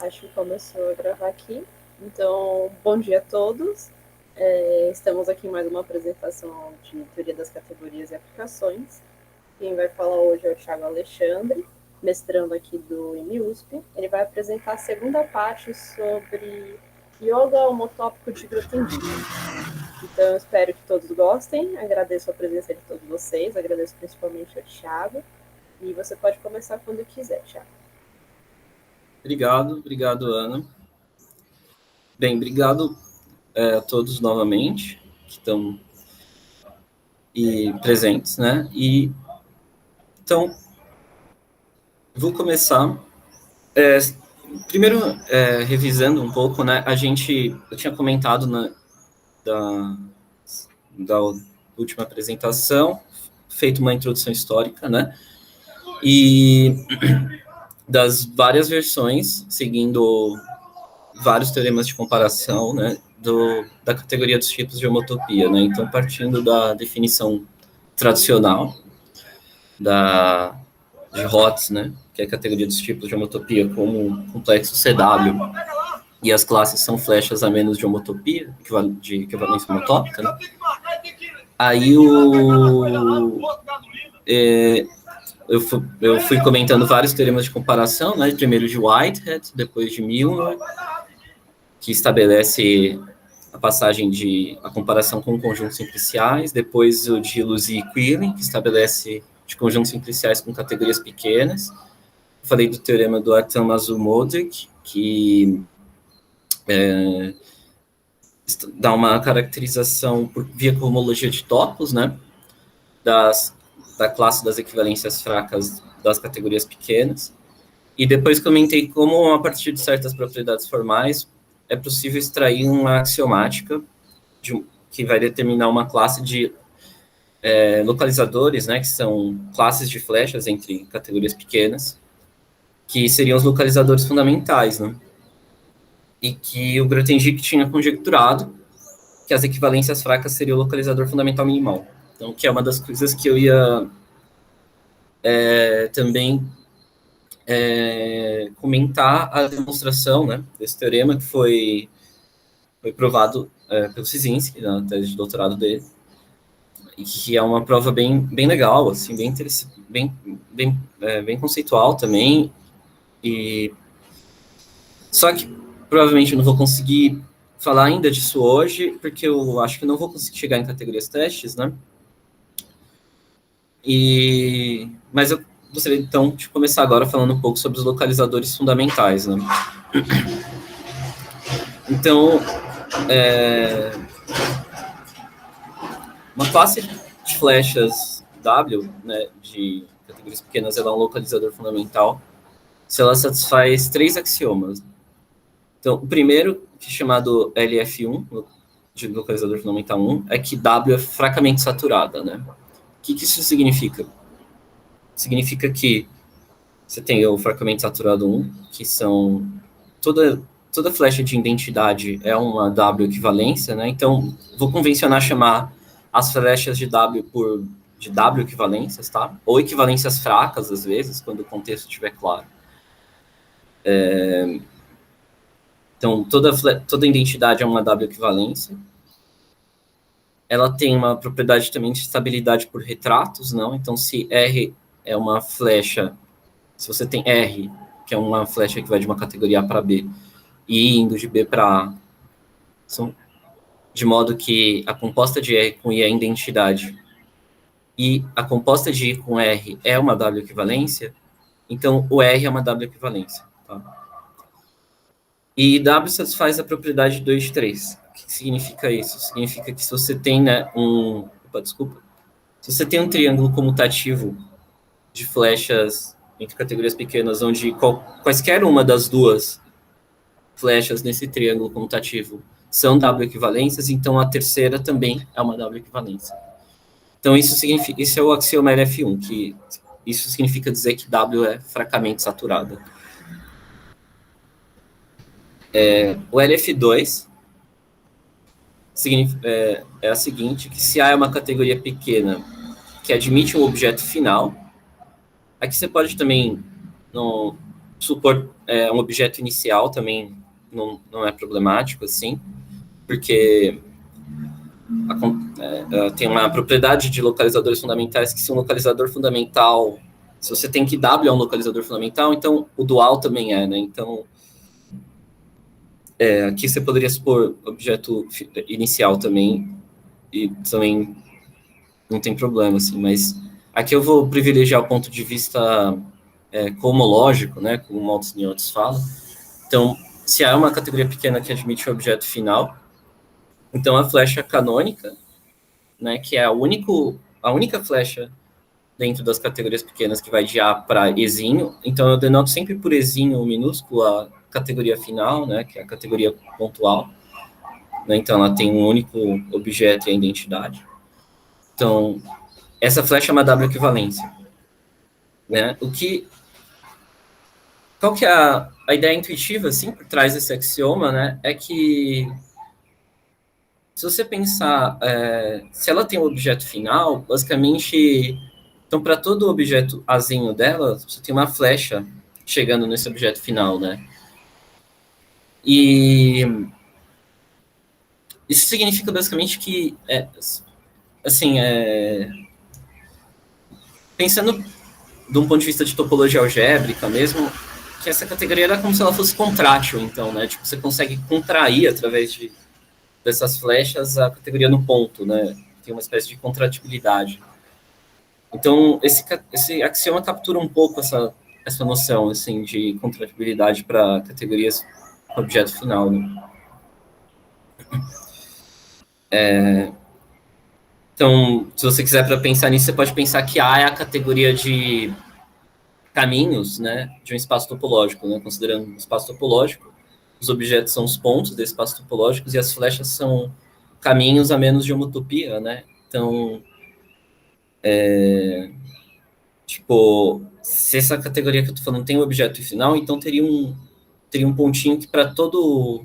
Acho que começou a gravar aqui. Então, bom dia a todos. Estamos aqui em mais uma apresentação de teoria das categorias e aplicações. Quem vai falar hoje é o Thiago Alexandre, mestrando aqui do IMUSP. Ele vai apresentar a segunda parte sobre yoga homotópico de Grothendieck. Então, eu espero que todos gostem. Agradeço a presença de todos vocês, agradeço principalmente ao Thiago. E você pode começar quando quiser, Thiago. Obrigado, Ana. Bem, obrigado a todos novamente que estão presentes, né? Então, vou começar. Primeiro, revisando um pouco, né? Eu tinha comentado da última apresentação, feito uma introdução histórica, né? E das várias versões, seguindo vários teoremas de comparação, né, da categoria dos tipos de homotopia, né? Então, partindo da definição tradicional de Hotz, né, que é a categoria dos tipos de homotopia como complexo CW, e as classes são flechas a menos de homotopia, de equivalência homotópica, né? Aí eu fui comentando vários teoremas de comparação, né? Primeiro de Whitehead, depois de Milnor, que estabelece a passagem a comparação com conjuntos simpliciais, depois o de Lucy e Quillen, que estabelece de conjuntos simpliciais com categorias pequenas. Eu falei do teorema do Artem Mazoudek, que dá uma caracterização via cohomologia de topos, né, da classe das equivalências fracas das categorias pequenas. E depois comentei como, a partir de certas propriedades formais, é possível extrair uma axiomática que vai determinar uma classe de localizadores, né, que são classes de flechas entre categorias pequenas, que seriam os localizadores fundamentais, né? E que o Grothendieck tinha conjecturado que as equivalências fracas seriam o localizador fundamental minimal. Então, que é uma das coisas que eu ia também comentar a demonstração, né, desse teorema, que foi provado pelo Cisinski, na tese de doutorado dele, e que é uma prova bem legal, assim, bem interessante, bem conceitual também. Só que provavelmente eu não vou conseguir falar ainda disso hoje, porque eu acho que não vou conseguir chegar em categorias testes, né? Mas eu gostaria, então, de começar agora falando um pouco sobre os localizadores fundamentais, né? Então, uma classe de flechas W, né, de categorias pequenas, ela é um localizador fundamental se ela satisfaz 3 axiomas. Então, o primeiro, que é chamado LF1, de localizador fundamental 1, é que W é fracamente saturada, né? O que isso significa? Significa que você tem o fracamente saturado 1, que são toda flecha de identidade é uma W equivalência, né? Então, vou convencionar chamar as flechas de W de W equivalências, tá? Ou equivalências fracas, às vezes, quando o contexto estiver claro. Então, toda identidade é uma W equivalência. Ela tem uma propriedade também de estabilidade por retratos, não? Então, se R é uma flecha, se você tem R, que é uma flecha que vai de uma categoria A para B, e indo de B para A, de modo que a composta de R com I é a identidade, e a composta de I com R é uma W equivalência, então o R é uma W equivalência. Tá? E W satisfaz a propriedade 2 de 3. O que significa isso? Significa que se você tem, né, se você tem um triângulo comutativo de flechas entre categorias pequenas, onde quaisquer uma das duas flechas nesse triângulo comutativo são W equivalências, então a terceira também é uma W equivalência. Então isso é o axioma LF1, que isso significa dizer que W é fracamente saturada. O LF2 é a seguinte, que se A é uma categoria pequena que admite um objeto final, aqui você pode também supor um objeto inicial também não é problemático, assim, porque tem uma propriedade de localizadores fundamentais que se um localizador fundamental, se você tem que W é um localizador fundamental, então o dual também é, né? Então, aqui você poderia supor objeto inicial também, e também não tem problema, assim, mas aqui eu vou privilegiar o ponto de vista cohomológico, né, como o Maltz e outros falam. Então, se há uma categoria pequena que admite o objeto final, então a flecha canônica, né, que é a única flecha dentro das categorias pequenas que vai de A para Ezinho, então eu denoto sempre por Ezinho minúsculo a categoria final, né, que é a categoria pontual, né, então ela tem um único objeto e a identidade. Então, essa flecha é uma W equivalência, né, qual que é a ideia intuitiva, assim, por trás desse axioma, né, é que se você pensar, se ela tem um objeto final, basicamente, então para todo objeto azinho dela, você tem uma flecha chegando nesse objeto final, né? E isso significa basicamente que, assim, pensando de um ponto de vista de topologia algébrica mesmo, que essa categoria era como se ela fosse contrátil, então, né? Tipo, você consegue contrair através dessas flechas a categoria no ponto, né? Tem uma espécie de contratibilidade. Então, esse axioma captura um pouco essa noção, assim, de contratibilidade para categorias com objeto final, né? Então, se você quiser para pensar nisso, você pode pensar que A é a categoria de caminhos, né, de um espaço topológico, né? Considerando um espaço topológico, os objetos são os pontos desse espaço topológico e as flechas são caminhos a menos de homotopia, né? Então, tipo, se essa categoria que eu tô falando tem um objeto final, então teria um pontinho que para todo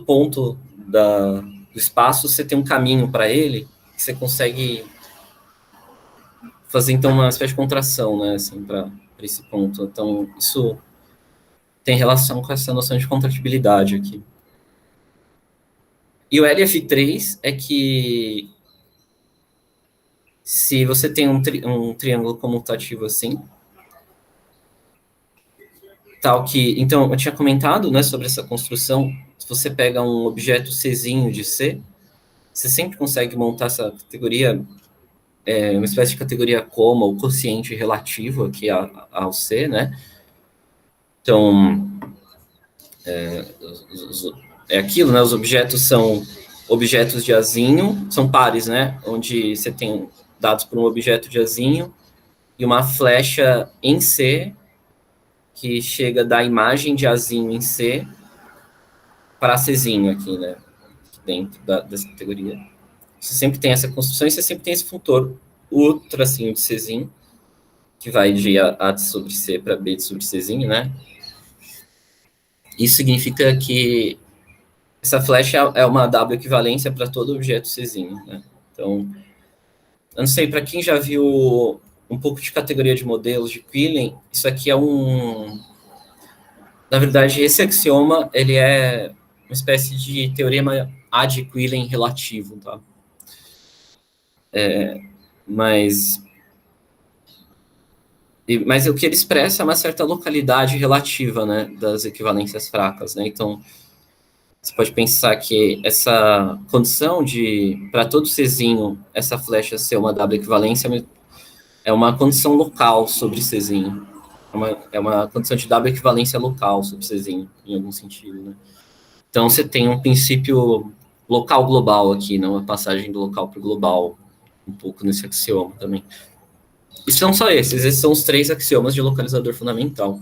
ponto do espaço você tem um caminho para ele, que você consegue fazer então uma espécie de contração, né, assim, para esse ponto. Então, isso tem relação com essa noção de contratibilidade aqui. E o LF3 é que se você tem um triângulo comutativo assim, tal que... Então, eu tinha comentado, né, sobre essa construção. Se você pega um objeto Czinho de C, você sempre consegue montar essa categoria, uma espécie de categoria coma, ou quociente relativo aqui ao C, né? Então, é aquilo, né? Os objetos são objetos de azinho, são pares, né? Onde você tem dados por um objeto de azinho e uma flecha em C que chega da imagem de azinho em C para Czinho aqui, né? Dentro dessa categoria. Você sempre tem essa construção e você sempre tem esse funtor, o tracinho de Czinho, que vai de A de sobre C para B de sobre Czinho, né? Isso significa que essa flecha é uma W equivalência para todo objeto Czinho, né? Então, eu não sei, para quem já viu um pouco de categoria de modelos de Quillen, isso aqui é na verdade, esse axioma, ele é uma espécie de teorema A de Quillen relativo, tá? Mas o que ele expressa é uma certa localidade relativa, né, das equivalências fracas, né? Então, você pode pensar que essa condição de, para todo Czinho, essa flecha ser uma W equivalência é uma condição local sobre Czinho. É uma condição de W equivalência local sobre Czinho, em algum sentido, né? Então, você tem um princípio local global aqui, né? Uma passagem do local para o global, um pouco nesse axioma também. E são só esses são os 3 axiomas de localizador fundamental.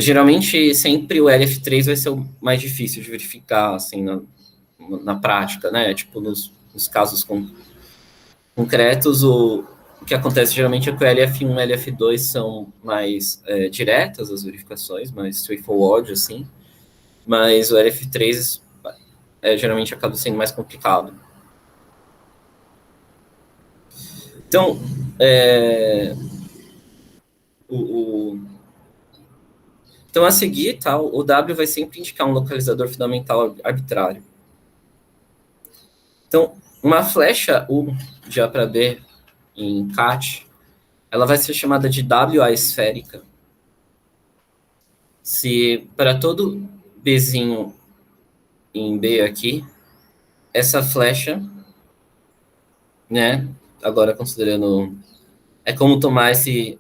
Geralmente, sempre o LF3 vai ser o mais difícil de verificar, assim, na prática, né? Tipo, nos casos concretos, o que acontece geralmente é que o LF1 e o LF2 são mais diretas as verificações, mais straightforward, assim, mas o LF3 geralmente acaba sendo mais complicado. Então, Então, a seguir, tá, o W vai sempre indicar um localizador fundamental arbitrário. Então, uma flecha U de A para B em CAT, ela vai ser chamada de WA esférica se para todo Bzinho em B aqui, essa flecha, né, agora considerando, é como tomar esse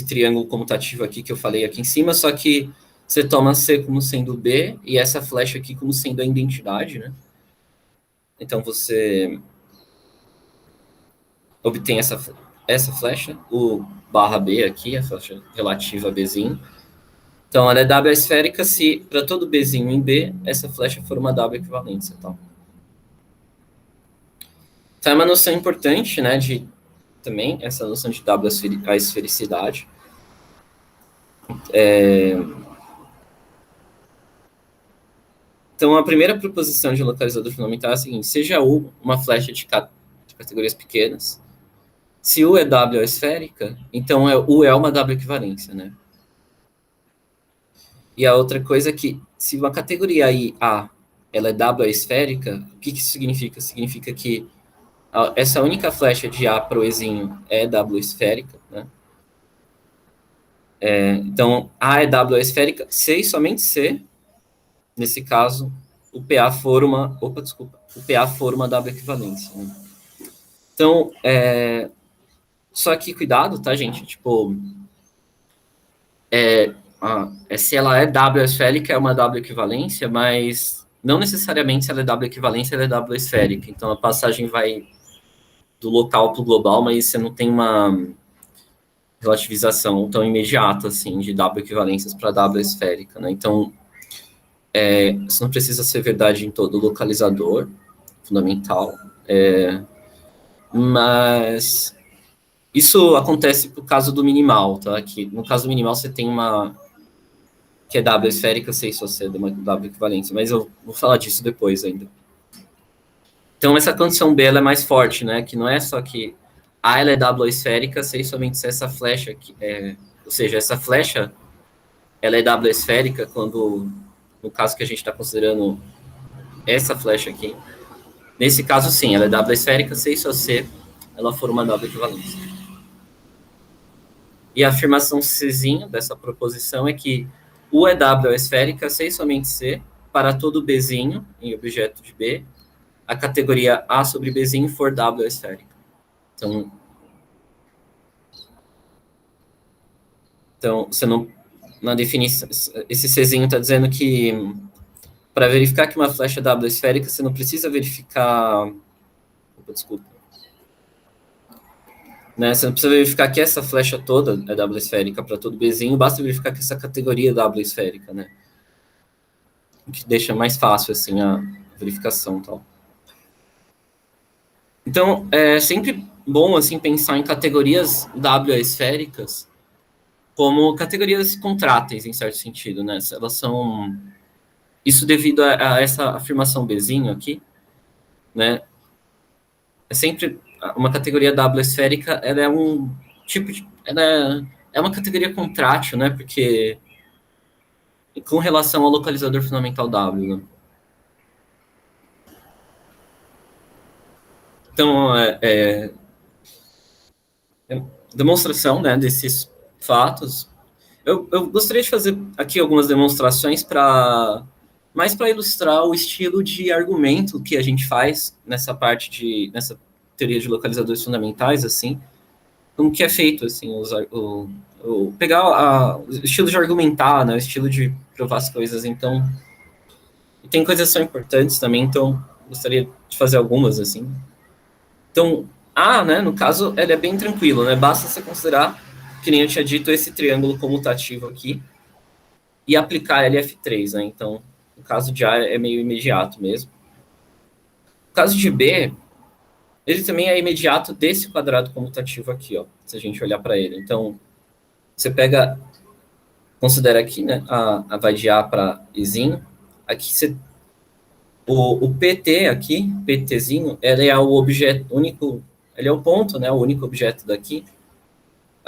triângulo comutativo aqui que eu falei aqui em cima, só que você toma C como sendo B e essa flecha aqui como sendo a identidade, né? Então você obtém essa flecha, o barra B aqui, a flecha relativa a Bzinho. Então ela é W esférica se para todo Bzinho em B, essa flecha for uma W equivalência. Então é uma noção importante, né, de também essa noção de W a esfericidade. Então, a primeira proposição de localizador fundamental é a seguinte: seja U uma flecha de categorias pequenas, se U é W esférica, então U é uma W equivalência, né? E a outra coisa é que, se uma categoria A ela é W esférica, o que isso significa? Significa que essa única flecha de A para o Ezinho é W esférica, né? Então, A é W esférica, C e somente C, nesse caso, o PA for uma W equivalência, né? Então, só que cuidado, tá, gente? Tipo, se ela é W esférica, é uma W equivalência, mas não necessariamente se ela é W equivalência, ela é W esférica. Então, a passagem vai do local para o global, mas você não tem uma relativização tão imediata, assim, de W equivalências para W esférica, né? Então, isso não precisa ser verdade em todo localizador fundamental, mas isso acontece por caso do minimal, tá? Que no caso do minimal você tem uma que é W esférica, eu sei se você é uma W equivalência, mas eu vou falar disso depois ainda. Então essa condição B ela é mais forte, né? Que não é só que A ela é W esférica, sei somente se essa flecha aqui ou seja, essa flecha ela é W esférica quando no caso que a gente está considerando essa flecha aqui. Nesse caso, sim, ela é W esférica, se só C ela for uma W equivalência. E a afirmação Czinho dessa proposição é que U é W esférica, se somente C, para todo Bzinho em objeto de B, a categoria A sobre Bzinho for W esférica. Então você não, na definição, esse Czinho está dizendo que para verificar que uma flecha é W esférica, você não precisa verificar. Desculpa. Né? Você não precisa verificar que essa flecha toda é W esférica para todo Bzinho, basta verificar que essa categoria é W esférica, né? O que deixa mais fácil assim a verificação, tal. Então, é sempre bom assim pensar em categorias W esféricas como categorias contráteis em certo sentido, né? Elas são isso devido a essa afirmação Bzinho aqui, né? É sempre uma categoria W esférica, ela é um tipo de, ela é uma categoria contrátil, né? Porque com relação ao localizador fundamental W, né? Então, demonstração, né, desses fatos. Eu gostaria de fazer aqui algumas demonstrações mais para ilustrar o estilo de argumento que a gente faz nessa nessa teoria de localizadores fundamentais, assim, como que é feito, assim, pegar o estilo de argumentar, né, o estilo de provar as coisas. Então, tem coisas que são importantes também, então gostaria de fazer algumas, assim. Então, A, né, no caso, ele é bem tranquilo, né? Basta você considerar, que nem eu tinha dito, esse triângulo comutativo aqui e aplicar LF3, né? Então, o caso de A é meio imediato mesmo. O caso de B, ele também é imediato desse quadrado comutativo aqui, ó, se a gente olhar para ele. Então, você considera aqui, né, vai de A para Izinho. Aqui o PT aqui, PTzinho, ele é o objeto único, ele é o ponto, né, o único objeto daqui.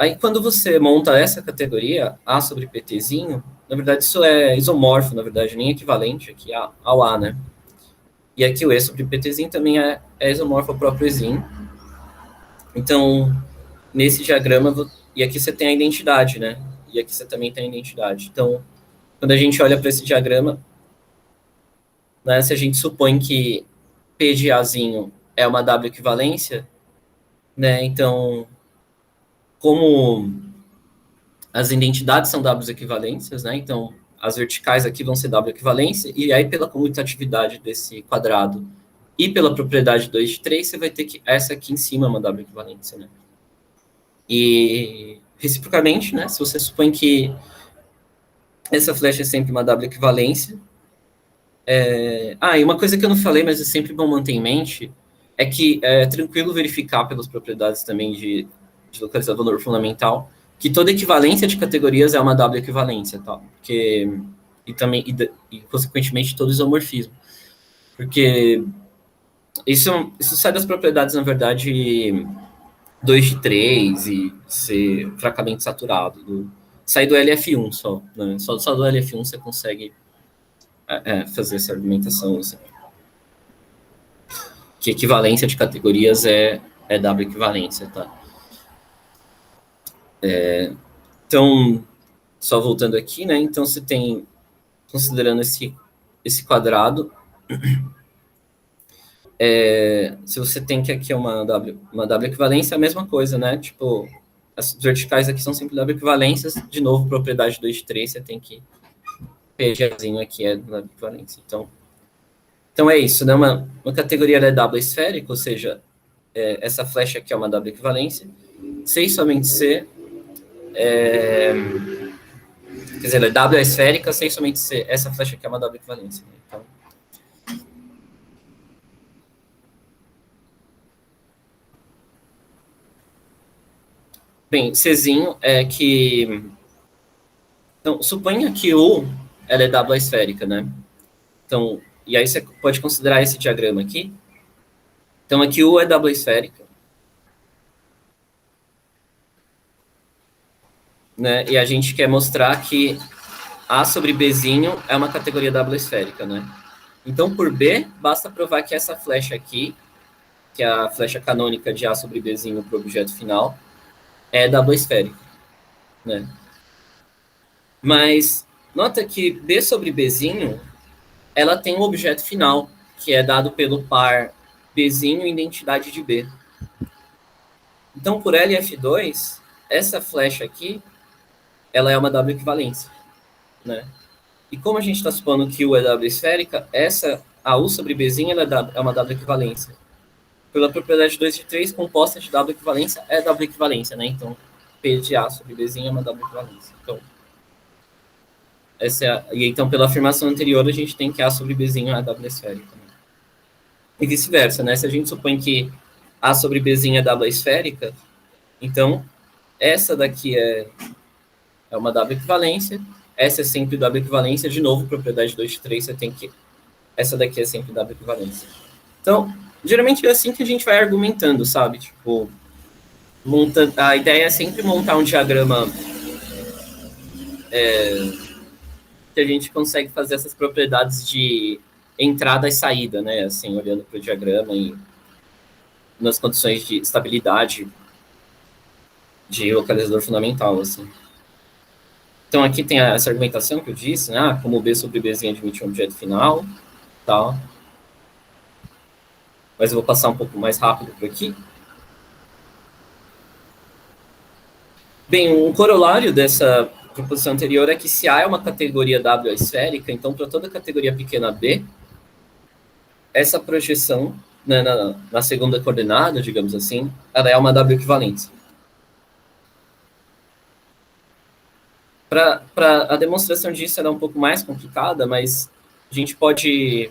Aí, quando você monta essa categoria, A sobre PTzinho, na verdade, isso é isomorfo, na verdade, nem equivalente aqui ao A, né? E aqui o E sobre PTzinho também é isomorfo ao próprio Ezinho. Então, nesse diagrama, e aqui você tem a identidade, né? E aqui você também tem a identidade. Então, quando a gente olha para esse diagrama, né, se a gente supõe que P de Azinho é uma W equivalência, né? Então, como as identidades são W equivalências, né? Então, as verticais aqui vão ser W equivalência, e aí pela comutatividade desse quadrado e pela propriedade 2 de 3, você vai ter que essa aqui em cima é uma W equivalência, né? E reciprocamente, né? Se você supõe que essa flecha é sempre uma W equivalência. E uma coisa que eu não falei, mas é sempre bom manter em mente, é que é tranquilo verificar pelas propriedades também de localizador fundamental que toda equivalência de categorias é uma W equivalência, tá? Porque, e consequentemente todo isomorfismo. Porque isso sai das propriedades, na verdade, 2 de 3 e ser fracamente saturado. Sai do LF1 só, né? Só do LF1 você consegue fazer essa argumentação. Assim. Que equivalência de categorias é W equivalência, tá? Então, só voltando aqui, né? Então, você tem, considerando esse quadrado, se você tem que aqui é uma W equivalência, é a mesma coisa, né? Tipo, as verticais aqui são sempre W equivalências. De novo, propriedade 2 de 3, você tem que PGzinho aqui é W equivalência. Então é isso, né? Uma categoria é W esférica, ou seja, essa flecha aqui é uma W equivalência. C e somente C quer dizer, ela é W esférica, C e somente C. Essa flecha aqui é uma W equivalência. Né? Então, bem, Czinho é que... Então, suponha que U ela é W esférica, né? Então, e aí você pode considerar esse diagrama aqui. Então, aqui U é W esférica. Né? E a gente quer mostrar que A sobre Bzinho é uma categoria W esférica, né? Então, por B, basta provar que essa flecha aqui, que é a flecha canônica de A sobre Bzinho para o objeto final, é W esférica, né? Mas nota que B sobre Bzinho, ela tem um objeto final, que é dado pelo par Bzinho identidade de B. Então, por LF2, essa flecha aqui, ela é uma W equivalência, né? E como a gente está supondo que U é W esférica, a U sobre Bzinho ela é uma W equivalência. Pela propriedade 2 de 3, composta de W equivalência é W equivalência, né? Então, P de A sobre Bzinho é uma W equivalência. Então, então, pela afirmação anterior, a gente tem que A sobre Bzinho é W esférica. Né? E vice-versa, né? Se a gente supõe que A sobre Bzinho é W esférica, então, essa daqui é uma W equivalência, essa é sempre W equivalência, de novo, propriedade 2 de 3, você tem que... Essa daqui é sempre W equivalência. Então, geralmente é assim que a gente vai argumentando, sabe? Tipo, a ideia é sempre montar um diagrama que a gente consegue fazer essas propriedades de entrada e saída, né? Assim, olhando para o diagrama e nas condições de estabilidade de localizador fundamental, assim. Então, aqui tem essa argumentação que eu disse, né? Como B sobre Bzinho admite um objeto final, tal. Mas eu vou passar um pouco mais rápido por aqui. Bem, um corolário dessa proposição anterior é que se A é uma categoria W esférica, então para toda categoria pequena B, essa projeção, né, na segunda coordenada, digamos assim, ela é uma W equivalência. Para a demonstração disso era um pouco mais complicada, mas a gente pode,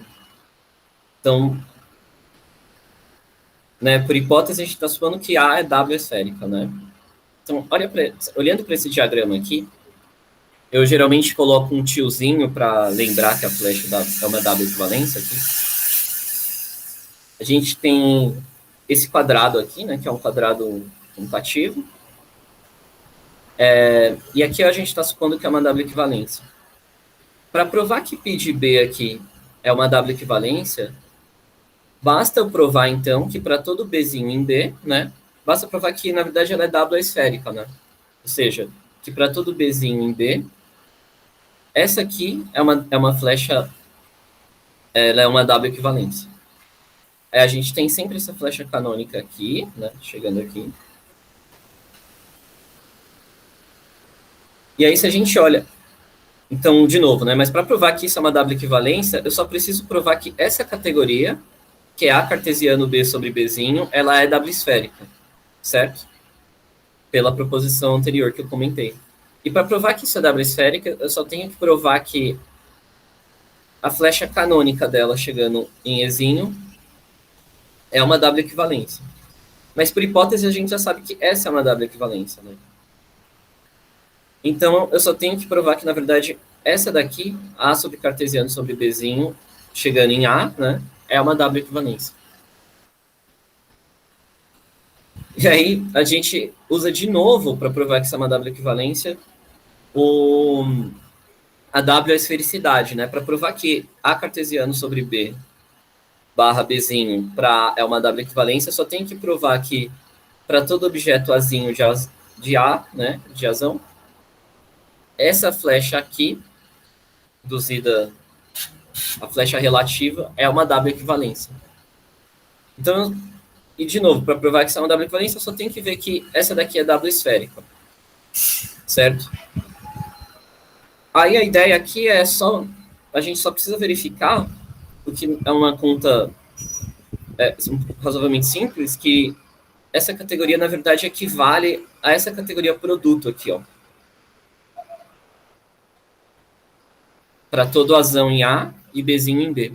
então, né, por hipótese, a gente está supondo que A é W esférica, né? Então, olhando para esse diagrama aqui, eu geralmente coloco um tiozinho para lembrar que a flecha é uma W equivalência aqui. A gente tem esse quadrado aqui, né, que é um quadrado comutativo. E aqui a gente está supondo que é uma W equivalência. Para provar que π de B aqui é uma W equivalência, basta eu provar, então, que para todo Bzinho em B, né, basta provar que, na verdade, ela é W esférica, né? Ou seja, que para todo Bzinho em B, essa aqui é uma flecha, ela é uma W equivalência. A gente tem sempre essa flecha canônica aqui, né, chegando aqui. E aí, se a gente olha... Então, de novo, né, mas para provar que isso é uma W equivalência, eu só preciso provar que essa categoria, que é A cartesiano B sobre Bzinho, ela é W esférica, certo? Pela proposição anterior que eu comentei. E para provar que isso é W esférica, eu só tenho que provar que a flecha canônica dela chegando em Ezinho é uma W equivalência. Mas por hipótese a gente já sabe que essa é uma W equivalência, né? Então eu só tenho que provar que, na verdade, essa daqui, A sobre cartesiano sobre Bzinho, chegando em A, né, é uma W equivalência. E aí a gente usa de novo, para provar que isso é uma W equivalência, a W é a esfericidade, né? Para provar que A cartesiano sobre B barra Bzinho é uma W equivalência, só tem que provar que para todo objeto Azinho de A, né, de Azão, essa flecha aqui, induzida, a flecha relativa, é uma W equivalência. Então, e de novo, para provar que isso é uma W equivalência, eu só tenho que ver que essa daqui é W esférica, certo? Aí a ideia aqui é só, a gente só precisa verificar, o que é uma conta razoavelmente simples, que essa categoria, na verdade, equivale a essa categoria produto aqui, ó. Para todo Azão em A e Bzinho em B.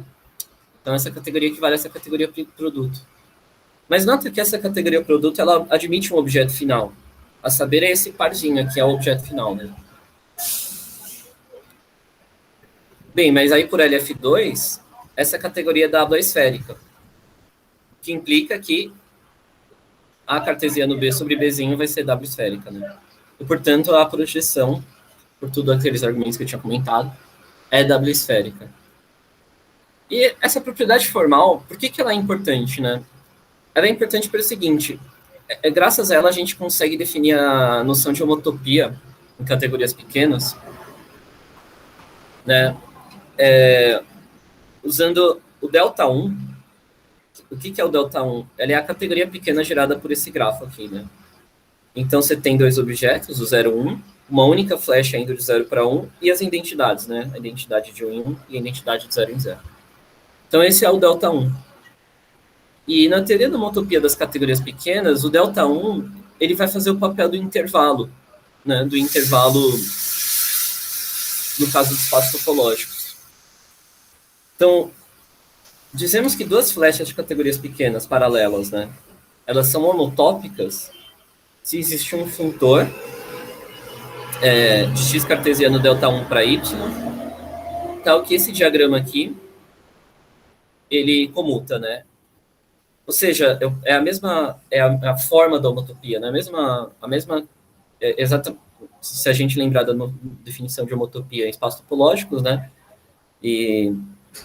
Então, essa categoria equivale a essa categoria produto. Mas nota que essa categoria produto, ela admite um objeto final. A saber, é esse parzinho aqui, é o objeto final, né? Bem, mas aí por LF2, essa categoria é W esférica, que implica que A cartesiano B sobre Bzinho vai ser W esférica, né? E, portanto, a projeção, por tudo aqueles argumentos que eu tinha comentado, é W esférica. E essa propriedade formal, por que ela é importante, né? Ela é importante pelo seguinte, graças a ela a gente consegue definir a noção de homotopia em categorias pequenas, né? Usando o delta 1. O que é o delta 1? Ela é a categoria pequena gerada por esse grafo aqui, né? Então você tem dois objetos, o 0 e 1, uma única flecha indo de 0 para 1 e as identidades, né? A identidade de 1 em 1 e a identidade de 0 em 0. Então esse é o delta 1. E na teoria da homotopia das categorias pequenas, o delta 1 ele vai fazer o papel do intervalo, né? Do intervalo, no caso dos espaços topológicos. Então, dizemos que duas flechas de categorias pequenas paralelas, né? Elas são homotópicas se existe um funtor de x cartesiano delta 1 para y, tal que esse diagrama aqui, ele comuta, né? Ou seja, é a mesma, a forma da homotopia, né? A mesma exata, se a gente lembrar da definição de homotopia em espaços topológicos, né? E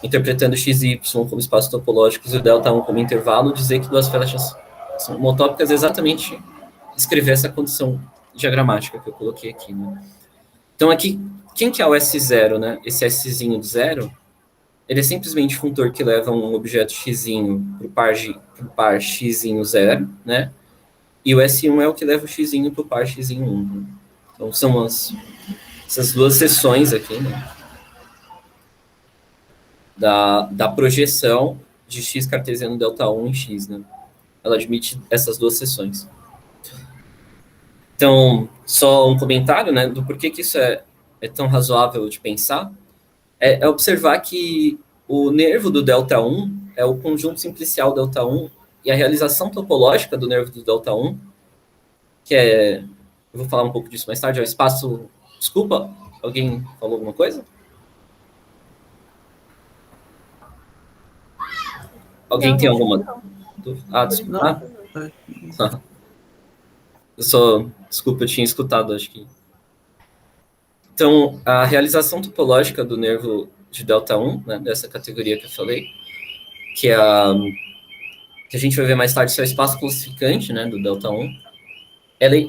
interpretando x e y como espaços topológicos e o delta 1 como intervalo, dizer que duas flechas são homotópicas é exatamente escrever essa condição diagramática que eu coloquei aqui, né? Então aqui, quem que é o S0, né? Esse Szinho de 0, ele é simplesmente um funtor que leva um objeto xzinho para o par xzinho 0, né? E o S1 é o que leva o xzinho para o par xzinho 1. Né? Então são essas duas seções aqui, né? Da projeção de x cartesiano delta 1 em x, né? Ela admite essas duas seções. Então, só um comentário, né, do porquê que isso é tão razoável de pensar, é observar que o nervo do delta 1 é o conjunto simplicial delta 1 e a realização topológica do nervo do delta 1, que é, eu vou falar um pouco disso mais tarde, é o espaço... Desculpa, alguém falou alguma coisa? Alguém Não, tem acho que alguma não. dúvida? Ah, desculpa. Não. Ah. Desculpa, eu tinha escutado, acho que. Então, a realização topológica do nervo de delta 1, né, dessa categoria que eu falei, que a gente vai ver mais tarde, isso é o espaço classificante, né, do delta 1,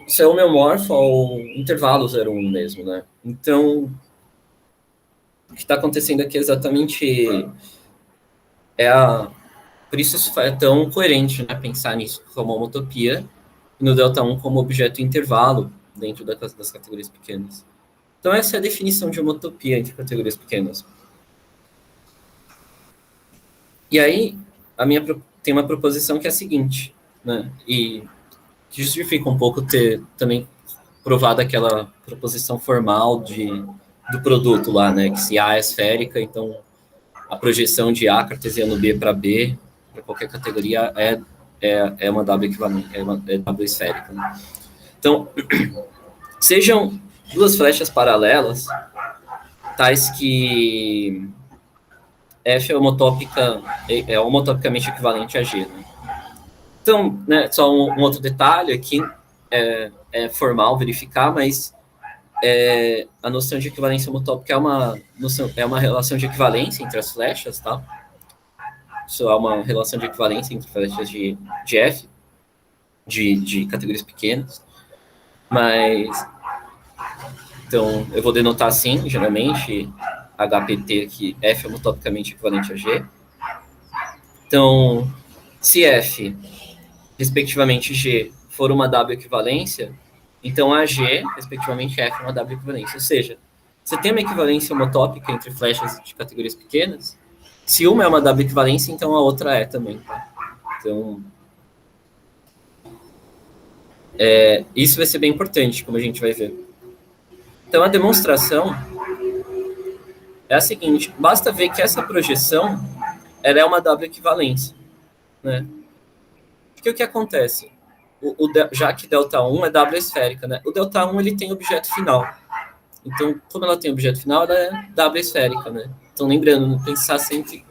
isso é homeomorfo ao intervalo 0,1 mesmo, né? Então, o que está acontecendo aqui exatamente por isso é tão coerente, né, pensar nisso como homotopia e no delta 1 como objeto intervalo dentro das categorias pequenas. Então, essa é a definição de homotopia entre categorias pequenas. E aí, tem uma proposição que é a seguinte, né, e que justifica um pouco ter também provado aquela proposição formal do produto lá, né, que se A é esférica, então a projeção de A cartesiano B para B, para qualquer categoria, é uma W equivalente, é W esférica. Né? Então, sejam duas flechas paralelas, tais que F é homotopicamente equivalente a G. Né? Então, né, só um outro detalhe aqui, é formal verificar, mas a noção de equivalência homotópica é uma relação de equivalência entre as flechas, tá? Isso é uma relação de equivalência entre flechas de F, de categorias pequenas, mas então eu vou denotar assim, geralmente HPT aqui, F é homotopicamente equivalente a G. Então, se F, respectivamente G, for uma W equivalência, então a G, respectivamente F, é uma W equivalência. Ou seja, você tem uma equivalência homotópica entre flechas de categorias pequenas. Se uma é uma W equivalência, então a outra é também. Tá? Então, isso vai ser bem importante, como a gente vai ver. Então, a demonstração é a seguinte. Basta ver que essa projeção ela é uma W equivalência. Né? Porque o que acontece? Já que Δ1 é W esférica, né? O Δ1 ele tem objeto final. Então, como ela tem objeto final, ela é W esférica, né? Então, lembrando, pensar sempre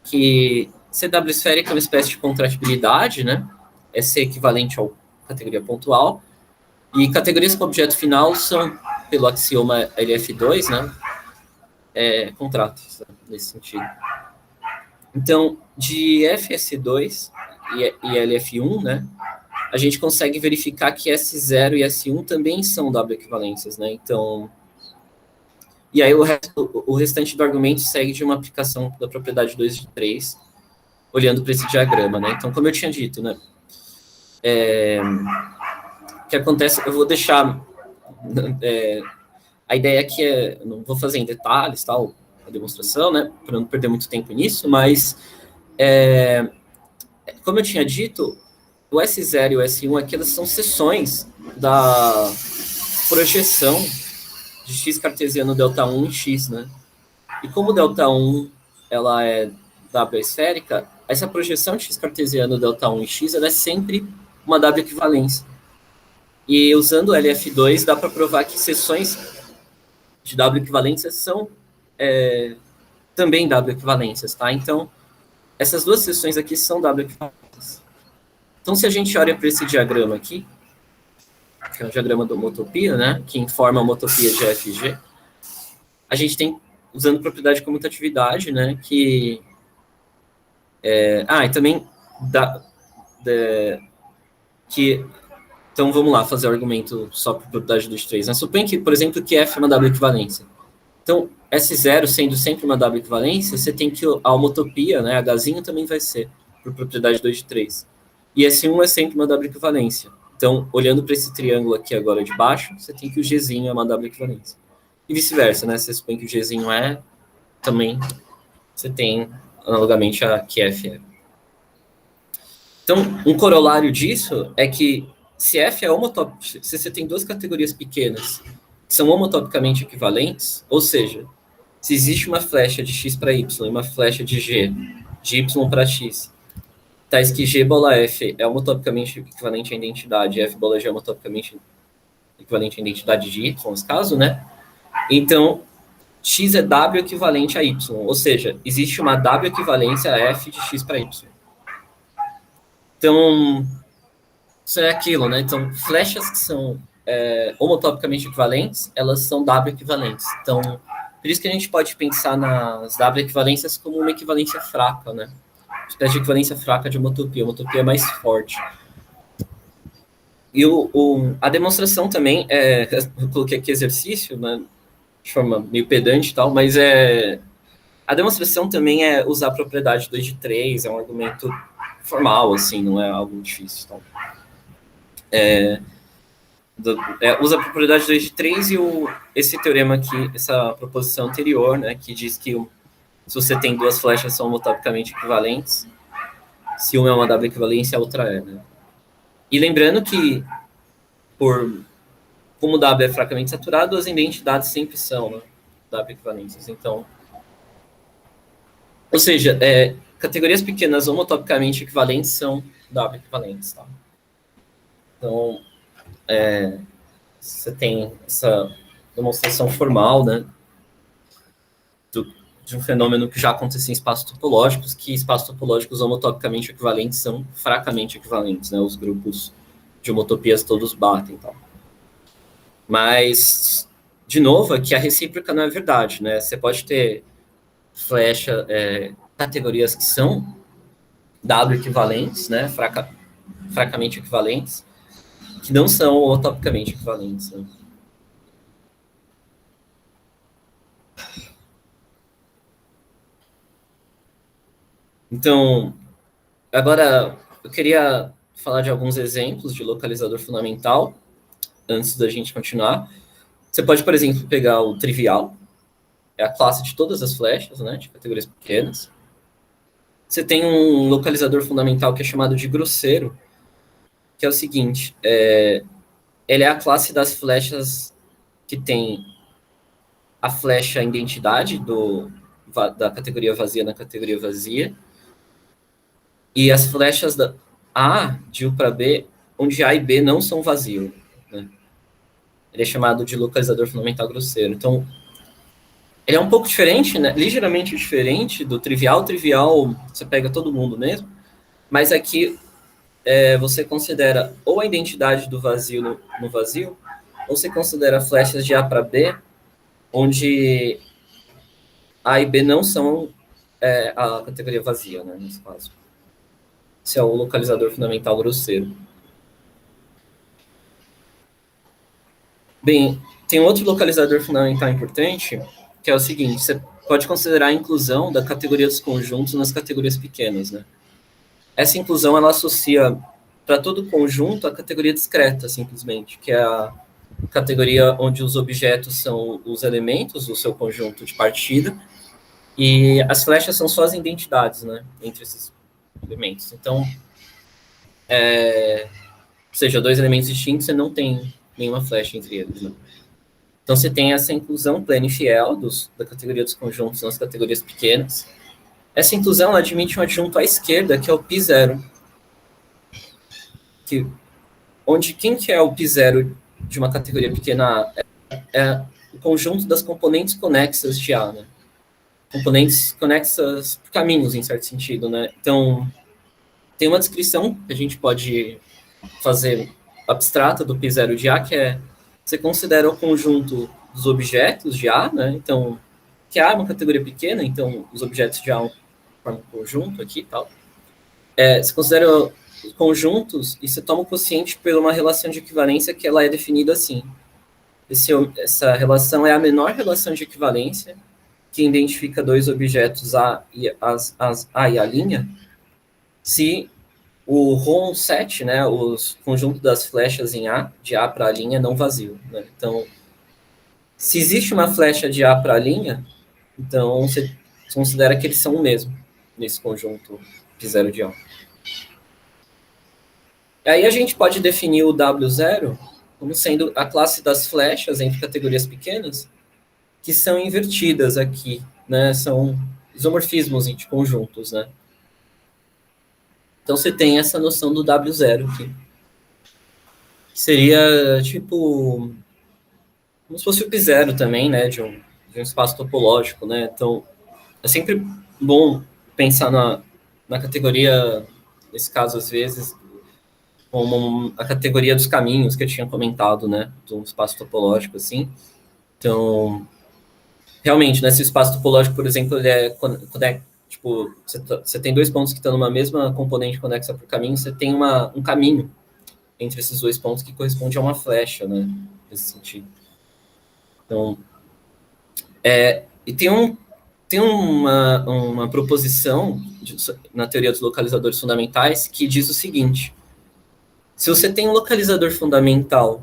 que ser W esférica é uma espécie de contratibilidade, né? É ser equivalente à categoria pontual. E categorias com objeto final são, pelo axioma LF2, né? Contratos, né? Nesse sentido. Então, de FS2 e LF1, né? A gente consegue verificar que S0 e S1 também são W equivalências, né? Então, e aí o restante do argumento segue de uma aplicação da propriedade 2 de 3, olhando para esse diagrama, né? Então, como eu tinha dito, né? O que acontece, eu vou deixar... a ideia aqui não vou fazer em detalhes, tal, a demonstração, né? Para não perder muito tempo nisso, mas, como eu tinha dito, o S0 e o S1 aqui, elas são seções da projeção de x cartesiano Δ1 em x, né? E como Δ1 ela é W esférica, essa projeção de x cartesiano Δ1 em x, ela é sempre uma W equivalência. E usando o LF2, dá para provar que seções de W equivalências são também W equivalências, tá? Então, essas duas seções aqui são W equivalências. Então, se a gente olha para esse diagrama aqui, que é o diagrama da homotopia, né, que informa a homotopia de FG, a gente tem, usando propriedade de comutatividade, né, que... e também então, vamos lá, fazer o argumento só por propriedade dos três. Né? Suponha que, por exemplo, que F é uma W equivalência. Então, S0 sendo sempre uma W equivalência, você tem que a homotopia, né, Hzinho também vai ser, por propriedade 2 de 3. E S1 é sempre uma W equivalência. Então, olhando para esse triângulo aqui agora de baixo, você tem que o Gzinho é uma W equivalência. E vice-versa, né? Você supõe que o Gzinho também você tem, analogamente, a que F é. Então, um corolário disso é que se F é homotópico, se você tem duas categorias pequenas que são homotopicamente equivalentes, ou seja, se existe uma flecha de x para y e uma flecha de g, de y para x, tais que G bola F é homotopicamente equivalente à identidade, F bola G é homotopicamente equivalente à identidade de Y, nesse caso, né? Então, X é W equivalente a Y, ou seja, existe uma W equivalência a F de X para Y. Então, isso é aquilo, né? Então, flechas que são homotopicamente equivalentes, elas são W equivalentes. Então, por isso que a gente pode pensar nas W equivalências como uma equivalência fraca, né? Uma espécie de equivalência fraca de homotopia. A homotopia é mais forte. E a demonstração também, eu coloquei aqui exercício, né, de forma meio pedante e tal, mas a demonstração também é usar a propriedade 2 de 3, é um argumento formal, assim, não é algo difícil. Então. Usa a propriedade 2 de 3 e esse teorema aqui, essa proposição anterior, né, que diz que se você tem duas flechas são homotopicamente equivalentes, se uma é uma W equivalência, a outra é, né? E lembrando que, como o W é fracamente saturado, as identidades sempre são, né, W equivalências. Então, ou seja, categorias pequenas homotopicamente equivalentes são W equivalentes, tá? Então, você tem essa demonstração formal, né, de um fenômeno que já acontecia em espaços topológicos, que espaços topológicos homotopicamente equivalentes são fracamente equivalentes, né? Os grupos de homotopias todos batem e tal. Mas, de novo, aqui a recíproca não é verdade, né? Você pode ter categorias que são W equivalentes, né? Fracamente equivalentes, que não são homotopicamente equivalentes, né? Então, agora eu queria falar de alguns exemplos de localizador fundamental antes da gente continuar. Você pode, por exemplo, pegar o trivial, é a classe de todas as flechas, né, de categorias pequenas. Você tem um localizador fundamental que é chamado de grosseiro, que é o seguinte, ele é a classe das flechas que tem a flecha identidade da categoria vazia na categoria vazia, e as flechas da A de U para B, onde A e B não são vazios, né? Ele é chamado de localizador fundamental grosseiro. Então, ele é um pouco diferente, né? Ligeiramente diferente do trivial. O trivial, você pega todo mundo mesmo, mas aqui você considera ou a identidade do vazio no vazio, ou você considera flechas de A para B, onde A e B não são a categoria vazia, né, nesse caso. Esse é o localizador fundamental grosseiro. Bem, tem outro localizador fundamental importante, que é o seguinte, você pode considerar a inclusão da categoria dos conjuntos nas categorias pequenas, né? Essa inclusão, ela associa para todo conjunto a categoria discreta, simplesmente, que é a categoria onde os objetos são os elementos do seu conjunto de partida, e as flechas são só as identidades, né, entre esses elementos. Então, ou seja, dois elementos distintos, você não tem nenhuma flecha entre eles, né? Então, você tem essa inclusão plena e fiel da categoria dos conjuntos nas categorias pequenas. Essa inclusão admite um adjunto à esquerda, que é o π0, onde quem que é o π0 de uma categoria pequena A? É o conjunto das componentes conexas de A, né? Componentes conexas por caminhos, em certo sentido, né? Então, tem uma descrição que a gente pode fazer abstrata do π0 de A, que você considera o conjunto dos objetos de A, né? Então, que A é uma categoria pequena, então os objetos de A formam um conjunto aqui e tal. Você considera os conjuntos e você toma o quociente por uma relação de equivalência que ela é definida assim. Essa relação é a menor relação de equivalência que identifica dois objetos A e A e A', se o ROM 7, né, os conjuntos das flechas em A, de A para A' é não vazio, né? Então, se existe uma flecha de A para A', então você considera que eles são o mesmo nesse conjunto de 0 de A. Aí a gente pode definir o W0 como sendo a classe das flechas entre categorias pequenas que são invertidas aqui, né? São isomorfismos de conjuntos, né? Então você tem essa noção do W0 aqui. Seria tipo como se fosse o π0 também, né? De um espaço topológico, né? Então é sempre bom pensar na categoria, nesse caso, às vezes, como a categoria dos caminhos que eu tinha comentado, né, do espaço topológico, assim. Então, realmente, nesse espaço topológico, por exemplo, ele é, tipo, você tem dois pontos que estão numa mesma componente conexa por caminho, você tem um caminho entre esses dois pontos que corresponde a uma flecha, né, nesse sentido. Então, e tem uma proposição na teoria dos localizadores fundamentais que diz o seguinte: se você tem um localizador fundamental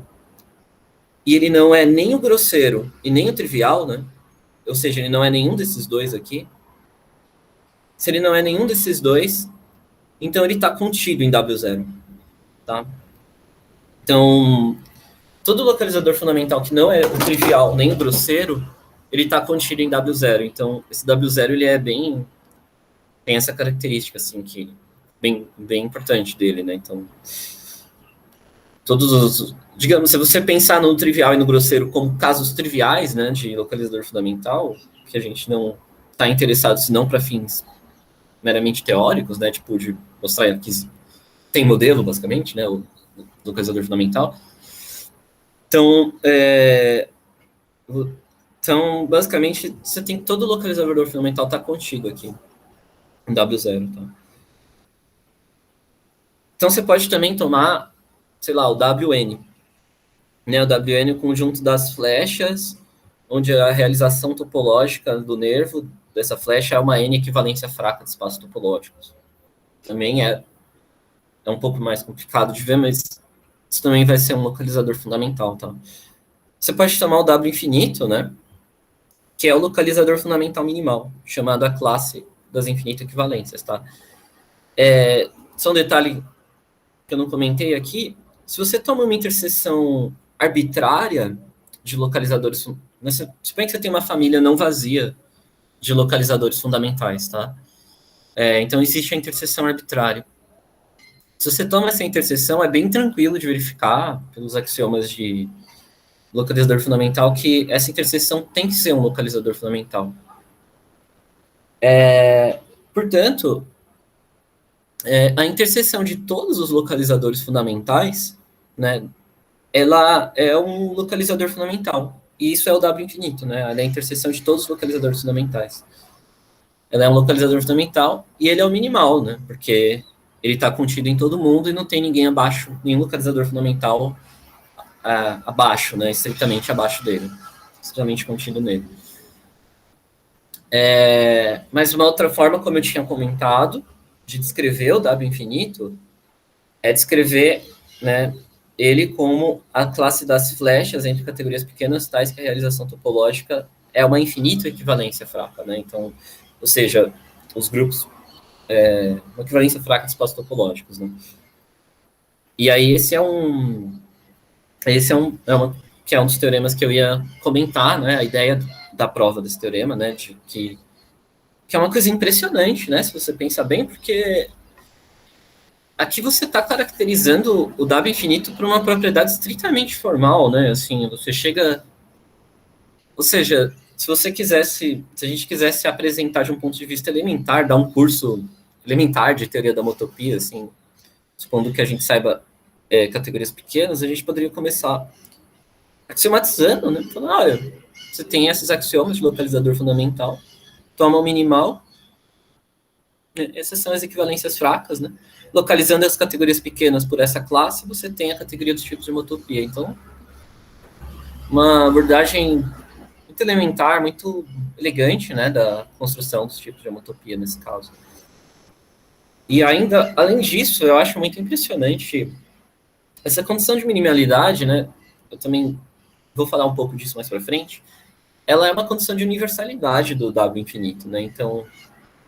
e ele não é nem o grosseiro e nem o trivial, né? Ou seja, ele não é nenhum desses dois aqui. Se ele não é nenhum desses dois, então ele está contido em W0, tá? Então, todo localizador fundamental que não é o trivial nem o grosseiro, ele está contido em W0. Então, esse W0 ele é bem tem essa característica assim que bem importante dele, né? Então, todos os, digamos, se você pensar no trivial e no grosseiro como casos triviais, né, de localizador fundamental, que a gente não está interessado senão para fins meramente teóricos, né, tipo de mostrar que tem modelo, basicamente, né, o localizador fundamental. Então, então, basicamente, você tem todo o localizador fundamental tá contido aqui em W0, tá? Então, você pode também tomar, sei lá, o WN, né, o WN é o conjunto das flechas, onde a realização topológica do nervo dessa flecha é uma N equivalência fraca de espaços topológicos. Também é um pouco mais complicado de ver, mas isso também vai ser um localizador fundamental, tá? Você pode tomar o W infinito, né, que é o localizador fundamental minimal, chamado a classe das infinitas equivalências, tá? Só um detalhe que eu não comentei aqui, se você toma uma interseção arbitrária de localizadores, suponha que você tem uma família não vazia de localizadores fundamentais, tá? Então existe a interseção arbitrária. Se você toma essa interseção, é bem tranquilo de verificar pelos axiomas de localizador fundamental que essa interseção tem que ser um localizador fundamental. Portanto, a interseção de todos os localizadores fundamentais, né, ela é um localizador fundamental. E isso é o W infinito, né? Ela é a interseção de todos os localizadores fundamentais. Ela é um localizador fundamental e ele é o minimal, né? Porque ele está contido em todo mundo e não tem ninguém abaixo, nenhum localizador fundamental abaixo, né? Estritamente abaixo dele. Estritamente contido nele. Mas uma outra forma, como eu tinha comentado, de descrever o W infinito é descrever, né, ele como a classe das flechas entre categorias pequenas, tais que a realização topológica é uma infinita equivalência fraca, né? Então, ou seja, os grupos uma equivalência fraca de espaços topológicos, né? E aí esse é um que é um dos teoremas que eu ia comentar, né? A ideia da prova desse teorema, né? De que é uma coisa impressionante, né? Se você pensar bem, porque aqui você está caracterizando o W infinito por uma propriedade estritamente formal, né? Assim, você chega, ou seja, se a gente quisesse apresentar de um ponto de vista elementar, dar um curso elementar de teoria da homotopia, assim, supondo que a gente saiba categorias pequenas, a gente poderia começar axiomatizando, né? Falando, olha, você tem esses axiomas de localizador fundamental, toma o minimal, né? Essas são as equivalências fracas, né? Localizando as categorias pequenas por essa classe, você tem a categoria dos tipos de homotopia. Então, uma abordagem muito elementar, muito elegante, né, da construção dos tipos de homotopia nesse caso. E ainda, além disso, eu acho muito impressionante essa condição de minimalidade, né? Eu também vou falar um pouco disso mais para frente. Ela é uma condição de universalidade do W infinito, né? Então,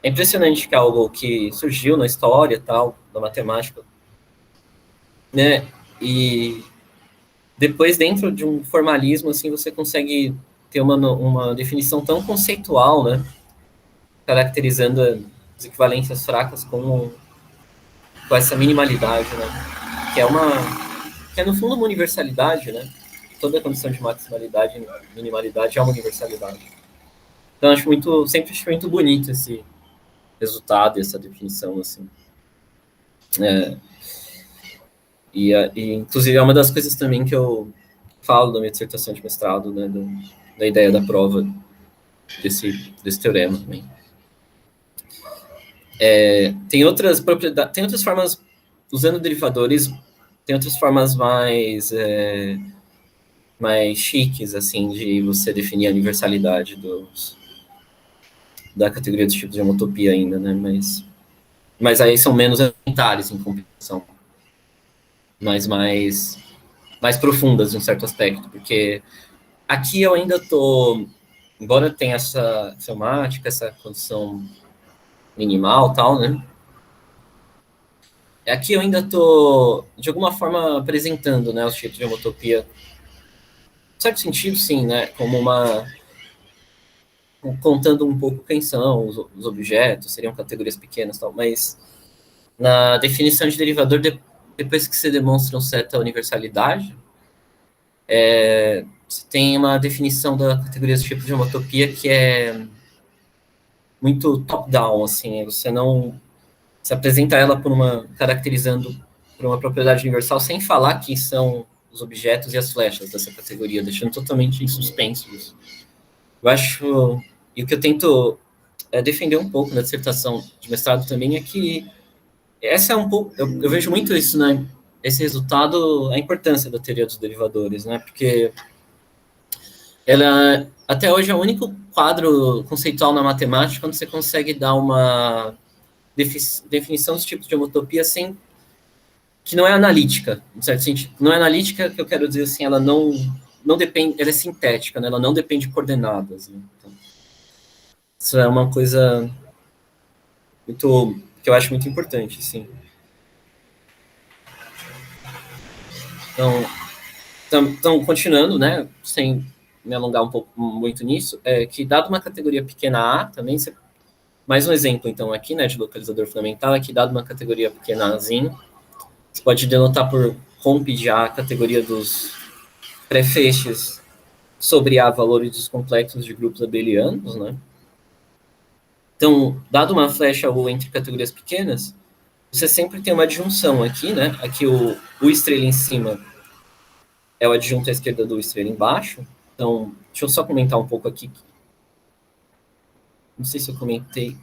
é impressionante que é algo que surgiu na história tal, da matemática, né? E depois, dentro de um formalismo, assim, você consegue ter uma definição tão conceitual, né? Caracterizando as equivalências fracas com essa minimalidade, né? Que é, no fundo, uma universalidade, né? Toda condição de maximalidade e minimalidade é uma universalidade. Então, sempre acho muito bonito esse resultado, essa definição, assim. E inclusive, é uma das coisas também que eu falo da minha dissertação de mestrado, né, da ideia da prova desse teorema também. Tem outras propriedades, tem outras formas, usando derivadores, tem outras formas mais chiques, assim, de você definir a universalidade da categoria dos tipos de homotopia ainda, né, mas aí são menos elementares em computação, mas mais profundas, em um certo aspecto, porque aqui eu ainda embora tenha essa axiomática, essa condição minimal tal, né, aqui eu ainda de alguma forma, apresentando, né, os tipos de homotopia. Em certo sentido, sim, né, como contando um pouco quem são os objetos, seriam categorias pequenas e tal, mas na definição de derivador, depois que você demonstra uma certa universalidade, você tem uma definição da categoria dos tipos de homotopia que é muito top-down, assim, você não se apresenta ela caracterizando por uma propriedade universal sem falar que são os objetos e as flechas dessa categoria, deixando totalmente em suspenso isso. Eu acho, e o que eu tento defender um pouco na dissertação de mestrado também é que essa é um pouco, eu vejo muito isso, né, esse resultado, a importância da teoria dos derivadores, né, porque ela, até hoje, é o único quadro conceitual na matemática onde você consegue dar uma definição dos tipos de homotopia sem que não é analítica, em certo sentido. Não é analítica, que eu quero dizer assim, ela não depende, ela é sintética, né? Ela não depende de coordenadas. Né? Então, isso é uma coisa que eu acho muito importante, sim. Então, continuando, né, sem me alongar um pouco muito nisso, que dado uma categoria pequena A, também, mais um exemplo, então, aqui, né, de localizador fundamental, é que dado uma categoria pequena Azinho, você pode denotar por comp de A a categoria dos prefeixes sobre A valores dos complexos de grupos abelianos, né? Então, dado uma flecha U entre categorias pequenas, você sempre tem uma adjunção aqui, né? Aqui o estrela em cima é o adjunto à esquerda do estrela embaixo. Então, deixa eu só comentar um pouco aqui. Não sei se eu comentei.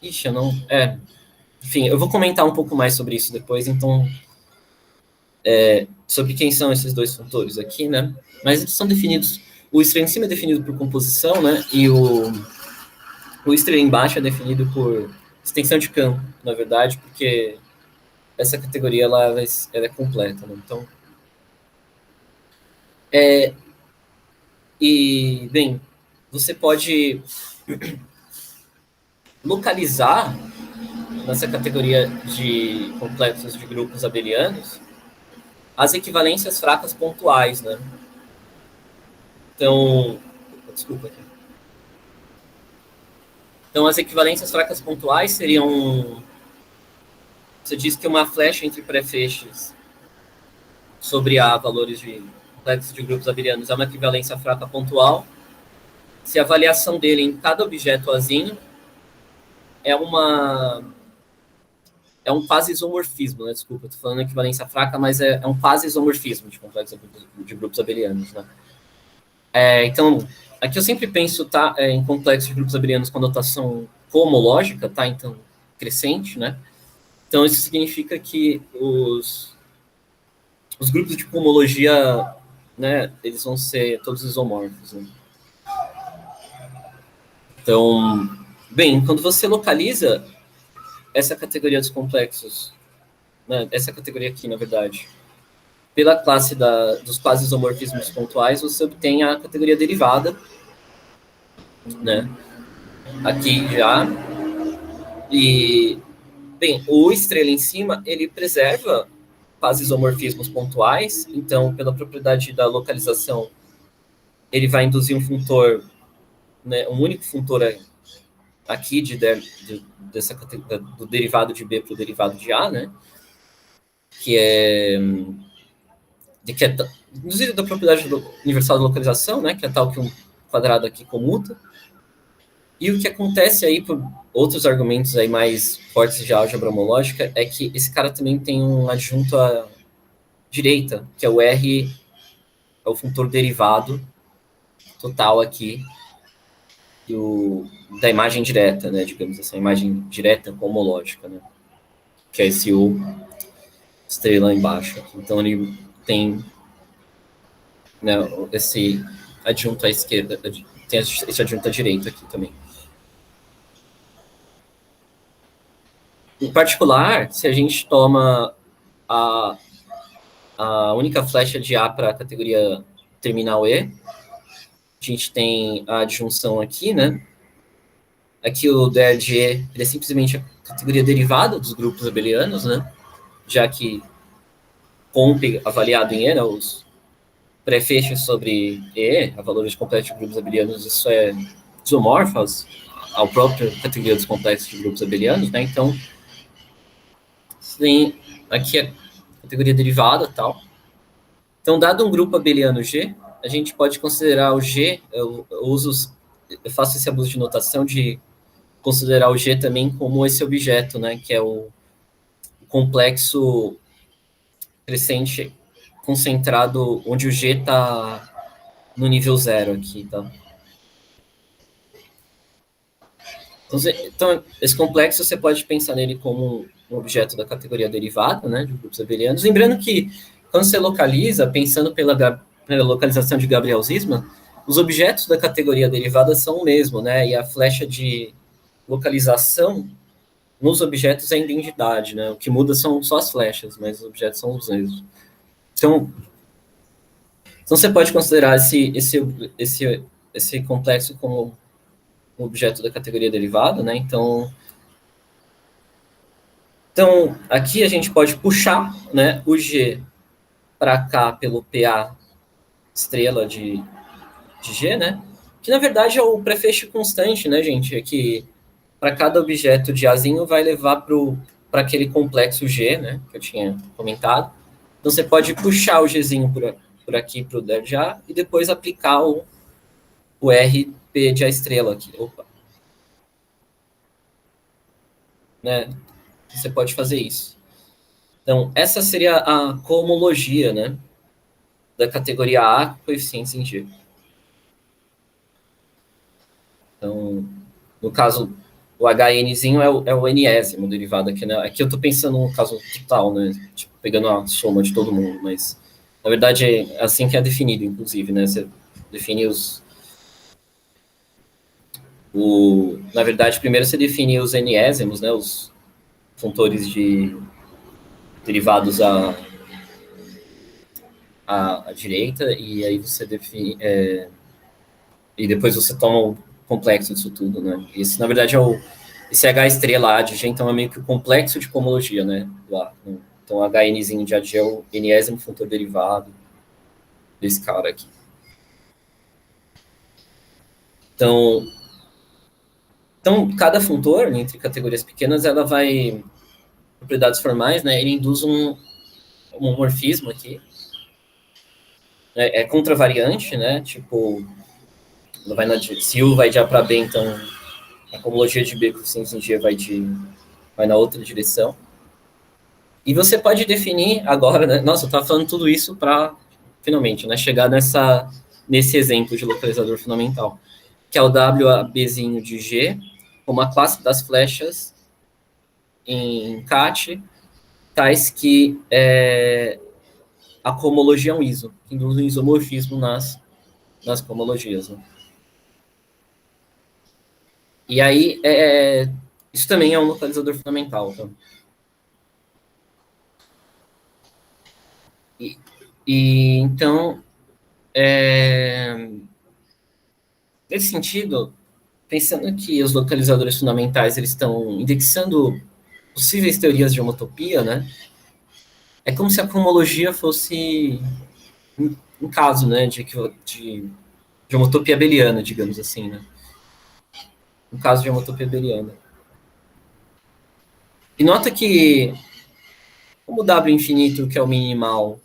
Ixi, eu não... Enfim, eu vou comentar um pouco mais sobre isso depois, então... sobre quem são esses dois fatores aqui, né? Mas eles são definidos... O estrela em cima é definido por composição, né? E o estrela embaixo é definido por extensão de campo, na verdade, porque essa categoria ela é completa, né? Então... E, bem, você pode localizar nessa categoria de complexos de grupos abelianos as equivalências fracas pontuais, né? Então, desculpa aqui. Então, as equivalências fracas pontuais seriam... Você diz que uma flecha entre prefeixes sobre A valores de complexos de grupos abelianos é uma equivalência fraca pontual se a avaliação dele em cada objeto azinho é um quase isomorfismo, né? Desculpa, estou falando equivalência fraca, mas é um quase isomorfismo de complexos de grupos abelianos, né? Então, aqui eu sempre penso em complexos de grupos abelianos com notação cohomológica, tá? Então, crescente, né? Então, isso significa que os grupos de cohomologia, né, eles vão ser todos isomórficos, né? Então, bem, quando você localiza essa categoria dos complexos, né, essa categoria aqui, na verdade, pela classe dos quase isomorfismos pontuais, você obtém a categoria derivada, né? Aqui já. E, bem, o estrela em cima, ele preserva quase isomorfismos pontuais, então, pela propriedade da localização, ele vai induzir um funtor, né, um único funtor aqui dessa categoria, do derivado de B para o derivado de A, né? Que é induzido da propriedade universal de localização, né? Que é tal que um quadrado aqui comuta. E o que acontece aí, por outros argumentos aí mais fortes de álgebra homológica, é que esse cara também tem um adjunto à direita, que é o R, é o funtor derivado total aqui da imagem direta, né, digamos assim, a imagem direta homológica, né, que é esse U estrela embaixo aqui. Então ele tem, né, esse adjunto à esquerda, tem esse adjunto à direita aqui também. Em particular, se a gente toma a única flecha de A para a categoria terminal E, a gente tem a adjunção aqui, né? Aqui o der de E, ele é simplesmente a categoria derivada dos grupos abelianos, né? Já que comp avaliado em E, né, os prefechos sobre E, a valores complexos de grupos abelianos, isso é isomorfo ao próprio categoria dos complexos de grupos abelianos, né? Então, tem aqui a categoria derivada e tal. Então, dado um grupo abeliano G, a gente pode considerar o G, eu faço esse abuso de notação de considerar o G também como esse objeto, né, que é o complexo crescente concentrado, onde o G está no nível 0 aqui, tá? Então, esse complexo você pode pensar nele como um objeto da categoria derivada, né, de grupos abelianos. Lembrando que, quando você localiza, pensando pela localização de Gabriel-Zisman, os objetos da categoria derivada são o mesmo, né, e a flecha de localização nos objetos é a identidade, né, o que muda são só as flechas, mas os objetos são os mesmos. Então você pode considerar esse complexo como um objeto da categoria derivada, né, Então, aqui a gente pode puxar, né, o G para cá pelo PA estrela de G, né? Que, na verdade, é o prefixo constante, né, gente? É que para cada objeto de Azinho vai levar para aquele complexo G, né, que eu tinha comentado. Então, você pode puxar o Gzinho por aqui para o der de A e depois aplicar o RP de A estrela aqui. Opa. Né? Você pode fazer isso. Então, essa seria a cohomologia, né, da categoria A, coeficientes em G. Então, no caso, o HNzinho é o Nésimo derivado aqui, né? Aqui eu estou pensando no caso total, né? Tipo, pegando a soma de todo mundo, mas na verdade é assim que é definido, inclusive, né? Você define na verdade, primeiro você define os Nésimos, né? Os funtores derivados à direita, e aí você define... e depois você toma o complexo disso tudo, né? Esse, na verdade, esse H estrela A de G, então é meio que o complexo de cohomologia, né? Do A, né? Então, HNzinho de A de G é o enésimo funtor derivado desse cara aqui. Então cada funtor, entre categorias pequenas, ela vai... Propriedades formais, né? Ele induz um morfismo aqui. É contravariante, né? Tipo, se U vai de A para B, então a cohomologia de B com coeficientes em G vai na outra direção. E você pode definir agora, né? Nossa, eu estava falando tudo isso para, finalmente, né, chegar nesse exemplo de localizador fundamental, que é o WABzinho de G, como a classe das flechas em CAT, tais que a cohomologia é um iso, que induz um isomorfismo nas cohomologias. Né? E aí, isso também é um localizador fundamental. Tá? E então, nesse sentido, pensando que os localizadores fundamentais eles estão indexando possíveis teorias de homotopia, né? É como se a cohomologia fosse um caso, né, de homotopia abeliana, digamos assim, né? Um caso de homotopia abeliana. E nota que, como o W infinito, que é o minimal,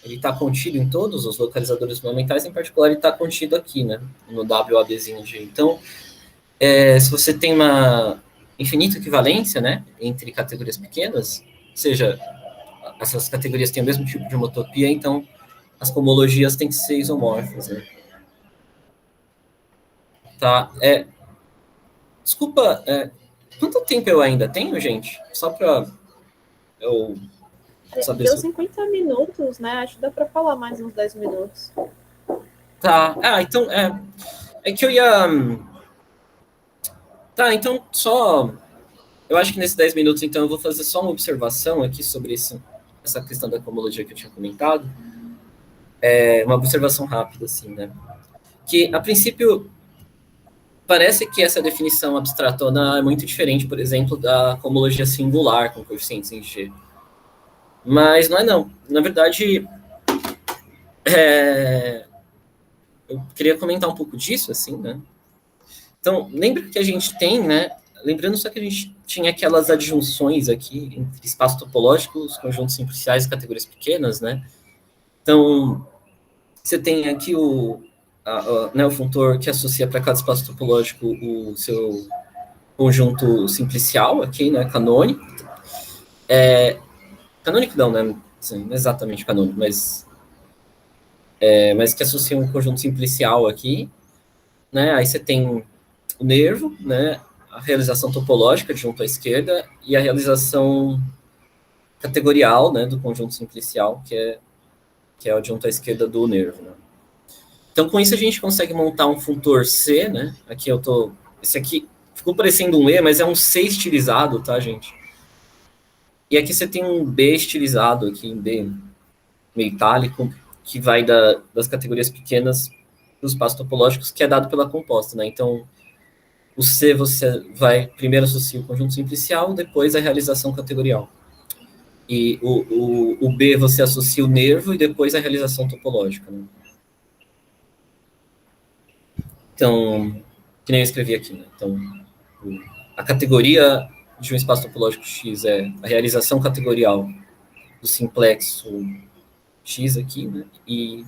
ele está contido em todos os localizadores fundamentais, em particular ele está contido aqui, né, no WABzinho G. Então, se você tem uma infinita equivalência, né, entre categorias pequenas, ou seja, essas categorias têm o mesmo tipo de homotopia, então as cohomologias têm que ser isomorfas, né? Tá, desculpa, quanto tempo eu ainda tenho, gente? Só para eu saber Deu se... 50 minutos, né? Acho que dá para falar mais uns 10 minutos. Tá, então, é que eu ia... Tá, então só... Eu acho que nesses 10 minutos, então, eu vou fazer só uma observação aqui sobre essa questão da cohomologia que eu tinha comentado. Uma observação rápida, assim, né? Que, a princípio, parece que essa definição abstratona é muito diferente, por exemplo, da cohomologia singular com coeficientes em G. Mas não é não. Na verdade, eu queria comentar um pouco disso, assim, né? Então, lembra que a gente tem, né? Lembrando só que a gente tinha aquelas adjunções aqui entre espaços topológicos, conjuntos simpliciais e categorias pequenas, né? Então, você tem aqui o funtor que associa para cada espaço topológico o seu conjunto simplicial aqui, né? Canônico. Canônico não, né? Assim, não é exatamente canônico, mas que associa um conjunto simplicial aqui, né? Aí você tem o nervo, né? A realização topológica junto à esquerda e a realização categorial, né? Do conjunto simplicial, que é o junto à esquerda do nervo, né? Então, com isso, a gente consegue montar um funtor C, né? Esse aqui ficou parecendo um E, mas é um C estilizado, tá, gente? E aqui você tem um B estilizado, aqui, um B meio itálico, que vai das categorias pequenas para os espaços topológicos, que é dado pela composta, né? Então, o C você vai primeiro associar o conjunto simplicial, depois a realização categorial. E o B você associa o nervo e depois a realização topológica, né? Então, que nem eu escrevi aqui, né? Então, a categoria de um espaço topológico X é a realização categorial do simplexo X aqui, né? E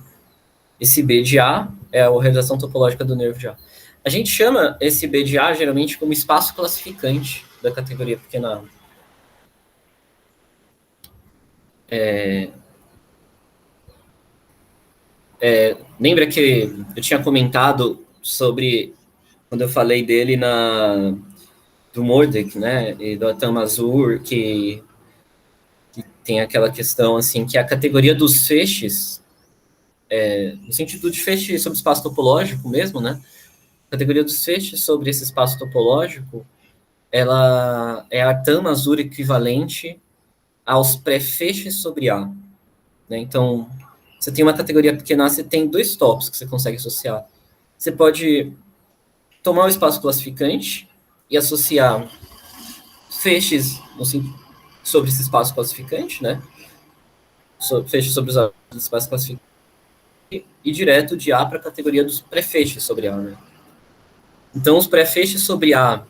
esse B de A é a realização topológica do nervo de A. A gente chama esse B de A geralmente como espaço classificante da categoria pequena A. Lembra que eu tinha comentado sobre, quando eu falei dele do Mordek, né, e do Atam Mazur, que tem aquela questão, assim, que a categoria dos feixes, no sentido de feixe sobre espaço topológico mesmo, né, a categoria dos feixes sobre esse espaço topológico, ela é a Atam Mazur equivalente aos pré-feixes sobre A. Né? Então, você tem uma categoria pequena A, você tem dois topos que você consegue associar. Você pode tomar o espaço classificante e associar feixes sobre esse espaço classificante, né? Feixes sobre os espaços classificantes e direto de A para a categoria dos pré-feixes sobre A, né? Então, os pré-feixes sobre A,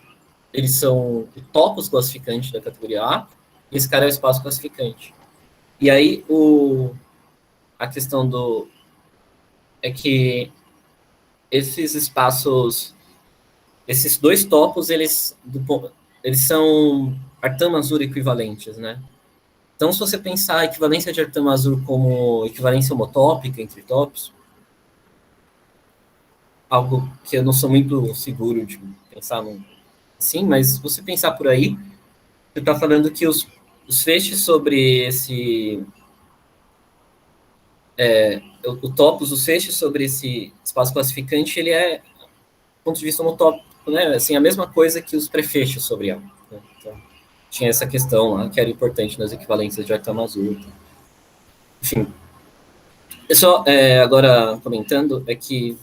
eles são o topos classificante da categoria A, e esse cara é o espaço classificante. E aí, a questão é que esses espaços, esses dois topos, eles são Arthur-Mazur equivalentes, né? Então, se você pensar a equivalência de Arthur-Mazur como equivalência homotópica entre topos, algo que eu não sou muito seguro de pensar assim, mas se você pensar por aí, você está falando que os feixes sobre o topos, os feixes sobre esse espaço classificante, ele é, do ponto de vista homotópico, né? Assim, a mesma coisa que os prefeixos sobre A. Né? Então, tinha essa questão lá, que era importante nas equivalências de Arthur-Mazur. Enfim, só agora comentando, é que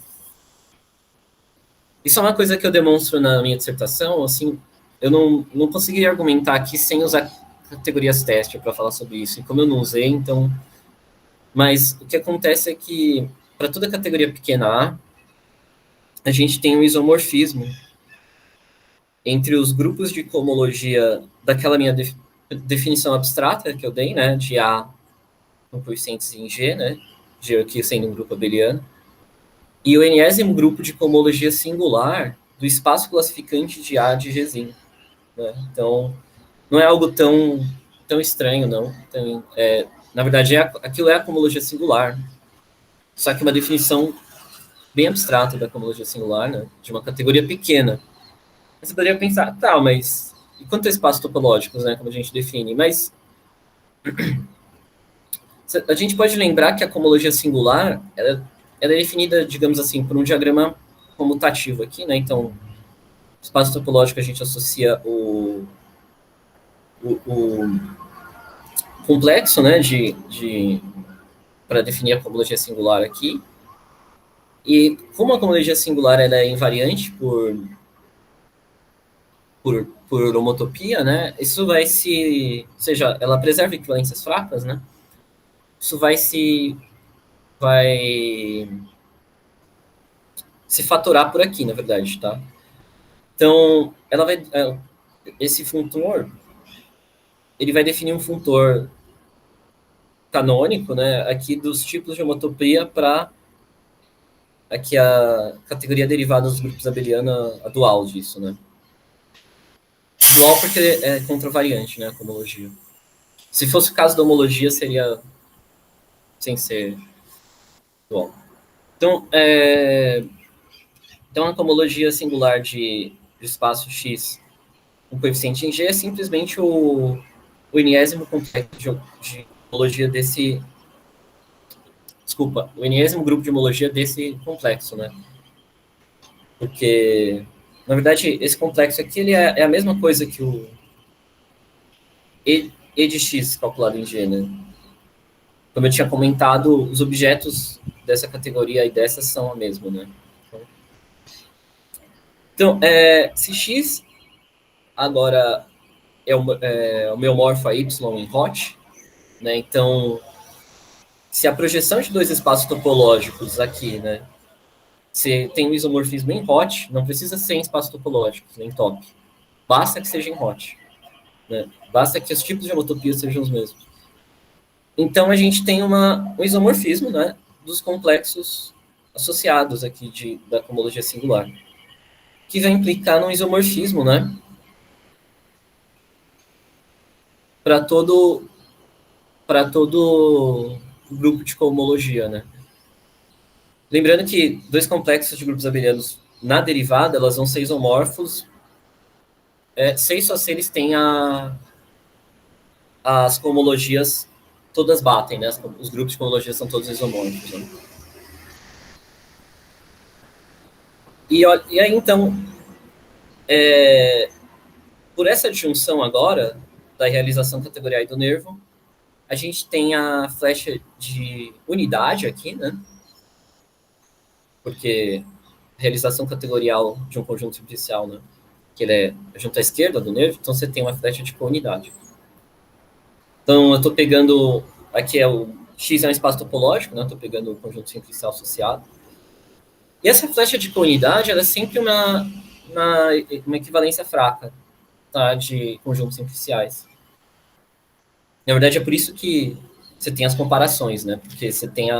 isso é uma coisa que eu demonstro na minha dissertação, assim, eu não consegui argumentar aqui sem usar categorias teste para falar sobre isso, e como eu não usei, então... Mas o que acontece é que, para toda categoria pequena A gente tem um isomorfismo entre os grupos de cohomologia daquela minha definição abstrata que eu dei, né, de A com coeficientes em G, né, G aqui sendo um grupo abeliano, e o enésimo grupo de cohomologia singular do espaço classificante de A de Gzinho, né? Então, não é algo tão estranho, não. Então, na verdade, aquilo é a cohomologia singular, só que uma definição bem abstrata da cohomologia singular, né? De uma categoria pequena. Você poderia pensar, tá, mas e quanto a espaços topológicos, né, como a gente define? Mas a gente pode lembrar que a cohomologia singular ela é definida, digamos assim, por um diagrama comutativo aqui, né? Então, espaço topológico a gente associa o complexo, né, para definir a cohomologia singular aqui. E como a cohomologia singular ela é invariante por homotopia, né? Isso vai ou seja, ela preserva equivalências fracas, né? Isso vai se fatorar por aqui, na verdade, tá? Então, esse funtor, ele vai definir um funtor canônico, né? Aqui dos tipos de homotopia para aqui a categoria derivada dos grupos abeliana, a dual disso, né? Dual porque é contravariante, né? A cohomologia. Se fosse o caso da homologia, seria sem ser dual. Então, então a cohomologia singular de espaço X com coeficiente em G é simplesmente o enésimo complexo de homologia desse... Desculpa, o enésimo grupo de homologia desse complexo, né? Porque, na verdade, esse complexo aqui ele é a mesma coisa que o E de X calculado em G, né? Como eu tinha comentado, os objetos dessa categoria e dessa são a mesma, né? Então, se X agora é o meu morfo a Y em hot, né? Então, se a projeção de dois espaços topológicos aqui, né? Se tem um isomorfismo em hot, não precisa ser em espaços topológicos, nem top. Basta que seja em hot, né? Basta que os tipos de homotopia sejam os mesmos. Então, a gente tem um isomorfismo, né? Dos complexos associados aqui da cohomologia singular, que vai implicar num isomorfismo, né? Para todo grupo de cohomologia, né? Lembrando que dois complexos de grupos abelianos na derivada, elas vão ser isomorfos, só se eles têm as cohomologias todas batem, né? Os grupos de cohomologia são todos isomórficos. Né? E aí, então, por essa disjunção agora, da realização categorial do nervo, a gente tem a flecha de unidade aqui, né? Porque a realização categorial de um conjunto superficial, né? Que ele é junto à esquerda do nervo, então você tem uma flecha de counidade. Então, eu estou pegando... Aqui o X é um espaço topológico, né? Estou pegando o conjunto superficial associado. E essa flecha de counidade, ela é sempre uma equivalência fraca, tá? De conjuntos superficiais. Na verdade, é por isso que você tem as comparações, né? Porque você tem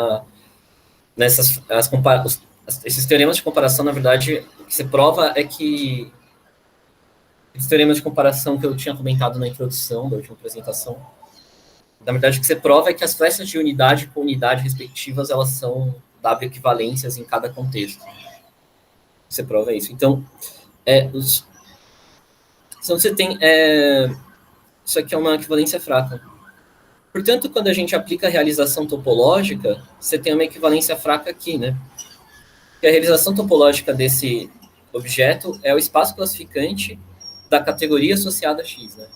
esses teoremas de comparação, na verdade, o que você prova é que esses teoremas de comparação que eu tinha comentado na introdução da última apresentação, na verdade, o que você prova é que as flechas de unidade com unidade respectivas, elas são W equivalências em cada contexto. Você prova isso. Então, você tem... isso aqui é uma equivalência fraca. Portanto, quando a gente aplica a realização topológica, você tem uma equivalência fraca aqui, né? Porque a realização topológica desse objeto é o espaço classificante da categoria associada a X, né?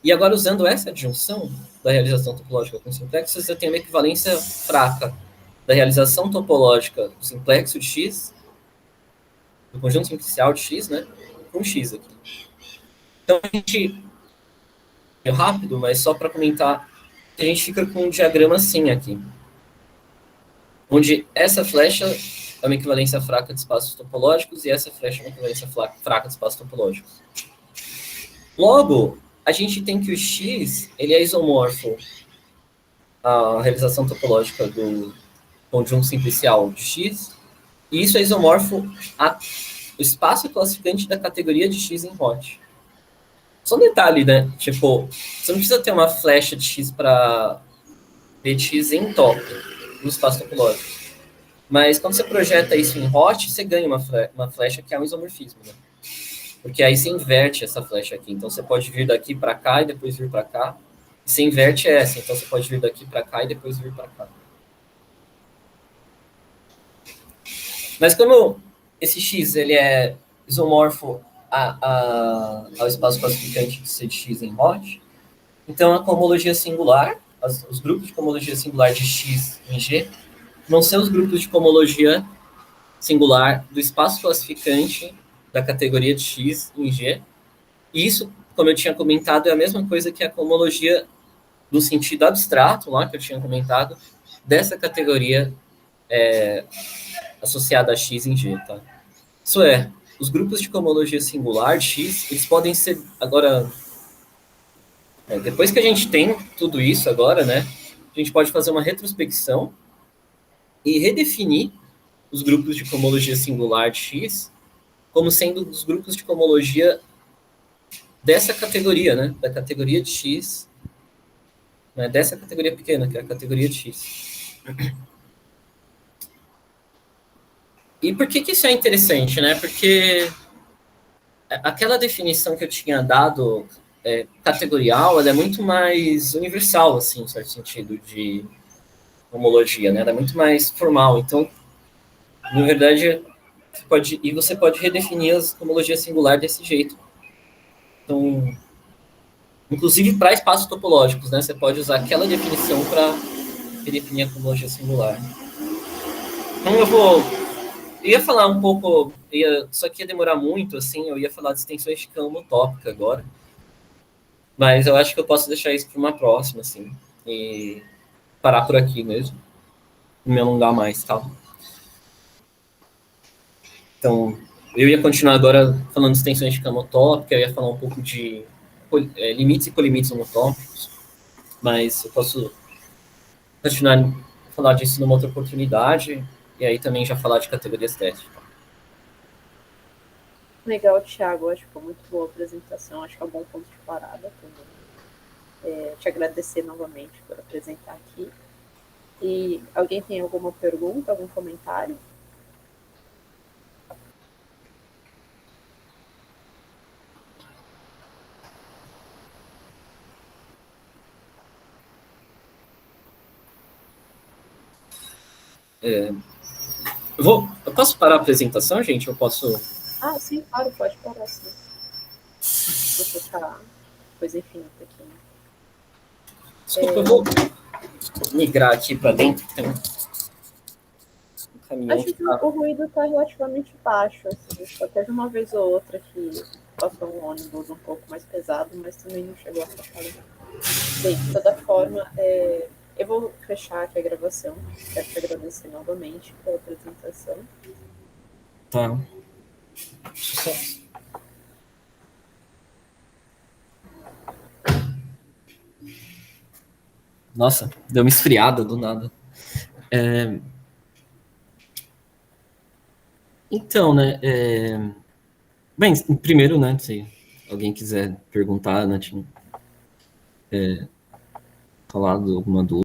E agora, usando essa adjunção da realização topológica com o simplexo, você tem uma equivalência fraca da realização topológica do simplexo de X, do conjunto simplicial de X, né? Com X aqui. Então, a gente... É rápido, mas só para comentar, a gente fica com um diagrama assim aqui. Onde essa flecha é uma equivalência fraca de espaços topológicos e essa flecha é uma equivalência fraca de espaços topológicos. Logo, a gente tem que o X ele é isomorfo à realização topológica do conjunto simplicial de X E isso é isomorfo ao espaço classificante da categoria de X em hot. Só um detalhe, né? Tipo, você não precisa ter uma flecha de X para ver X em top, no espaço topológico. Mas quando você projeta isso em hot, você ganha uma flecha que é um isomorfismo, né? Porque aí você inverte essa flecha aqui. Então você pode vir daqui para cá e depois vir para cá. E você inverte essa. Então você pode vir daqui para cá e depois vir para cá. Mas como esse X ele é isomorfo ao espaço classificante de C de X em hot, então a cohomologia singular, os grupos de cohomologia singular de X em G, vão ser os grupos de cohomologia singular do espaço classificante da categoria de X em G. E isso, como eu tinha comentado, é a mesma coisa que a cohomologia no sentido abstrato, lá que eu tinha comentado, dessa categoria associada a X em G, tá? Isso é, os grupos de cohomologia singular de X, eles podem ser, agora, depois que a gente tem tudo isso agora, né, a gente pode fazer uma retrospecção e redefinir os grupos de cohomologia singular de X como sendo os grupos de cohomologia dessa categoria, né, da categoria de X, né, dessa categoria pequena, que é a categoria de X. E por que isso é interessante, né? Porque aquela definição que eu tinha dado categorial, ela é muito mais universal, assim, em certo sentido, de homologia, né? Ela é muito mais formal. Então, na verdade, você pode redefinir as homologias singular desse jeito. Então, inclusive para espaços topológicos, né? Você pode usar aquela definição para redefinir a homologia singular. Então, eu ia falar um pouco, só que ia demorar muito, assim, eu ia falar de extensões de campo utópica agora, mas eu acho que eu posso deixar isso para uma próxima, assim, e parar por aqui mesmo, não me alongar mais, tá? Então, eu ia continuar agora falando de extensões de campo utópica, eu ia falar um pouco de limites e colimites homotópicos, mas eu posso continuar a falar disso numa outra oportunidade, e aí também já falar de categorias técnicas. Legal, Thiago. Acho que foi muito boa a apresentação. Acho que é um bom ponto de parada também. Te agradecer novamente por apresentar aqui. E alguém tem alguma pergunta, algum comentário? Eu posso parar a apresentação, gente? Eu posso... Ah, sim, claro, pode parar, sim. Vou ficar coisa infinita aqui, né? Desculpa, eu vou migrar aqui para dentro. Tem um caminhão Acho que que tá... o ruído está relativamente baixo, assim, só teve uma vez ou outra que passou um ônibus um pouco mais pesado, mas também não chegou a atrapalhar. Bem, de toda forma, eu vou fechar aqui a gravação. Quero te agradecer novamente pela apresentação. Tá. Nossa, deu uma esfriada do nada. Então, né? Bem, primeiro, né? Se alguém quiser perguntar, né? Tinha falado alguma dúvida.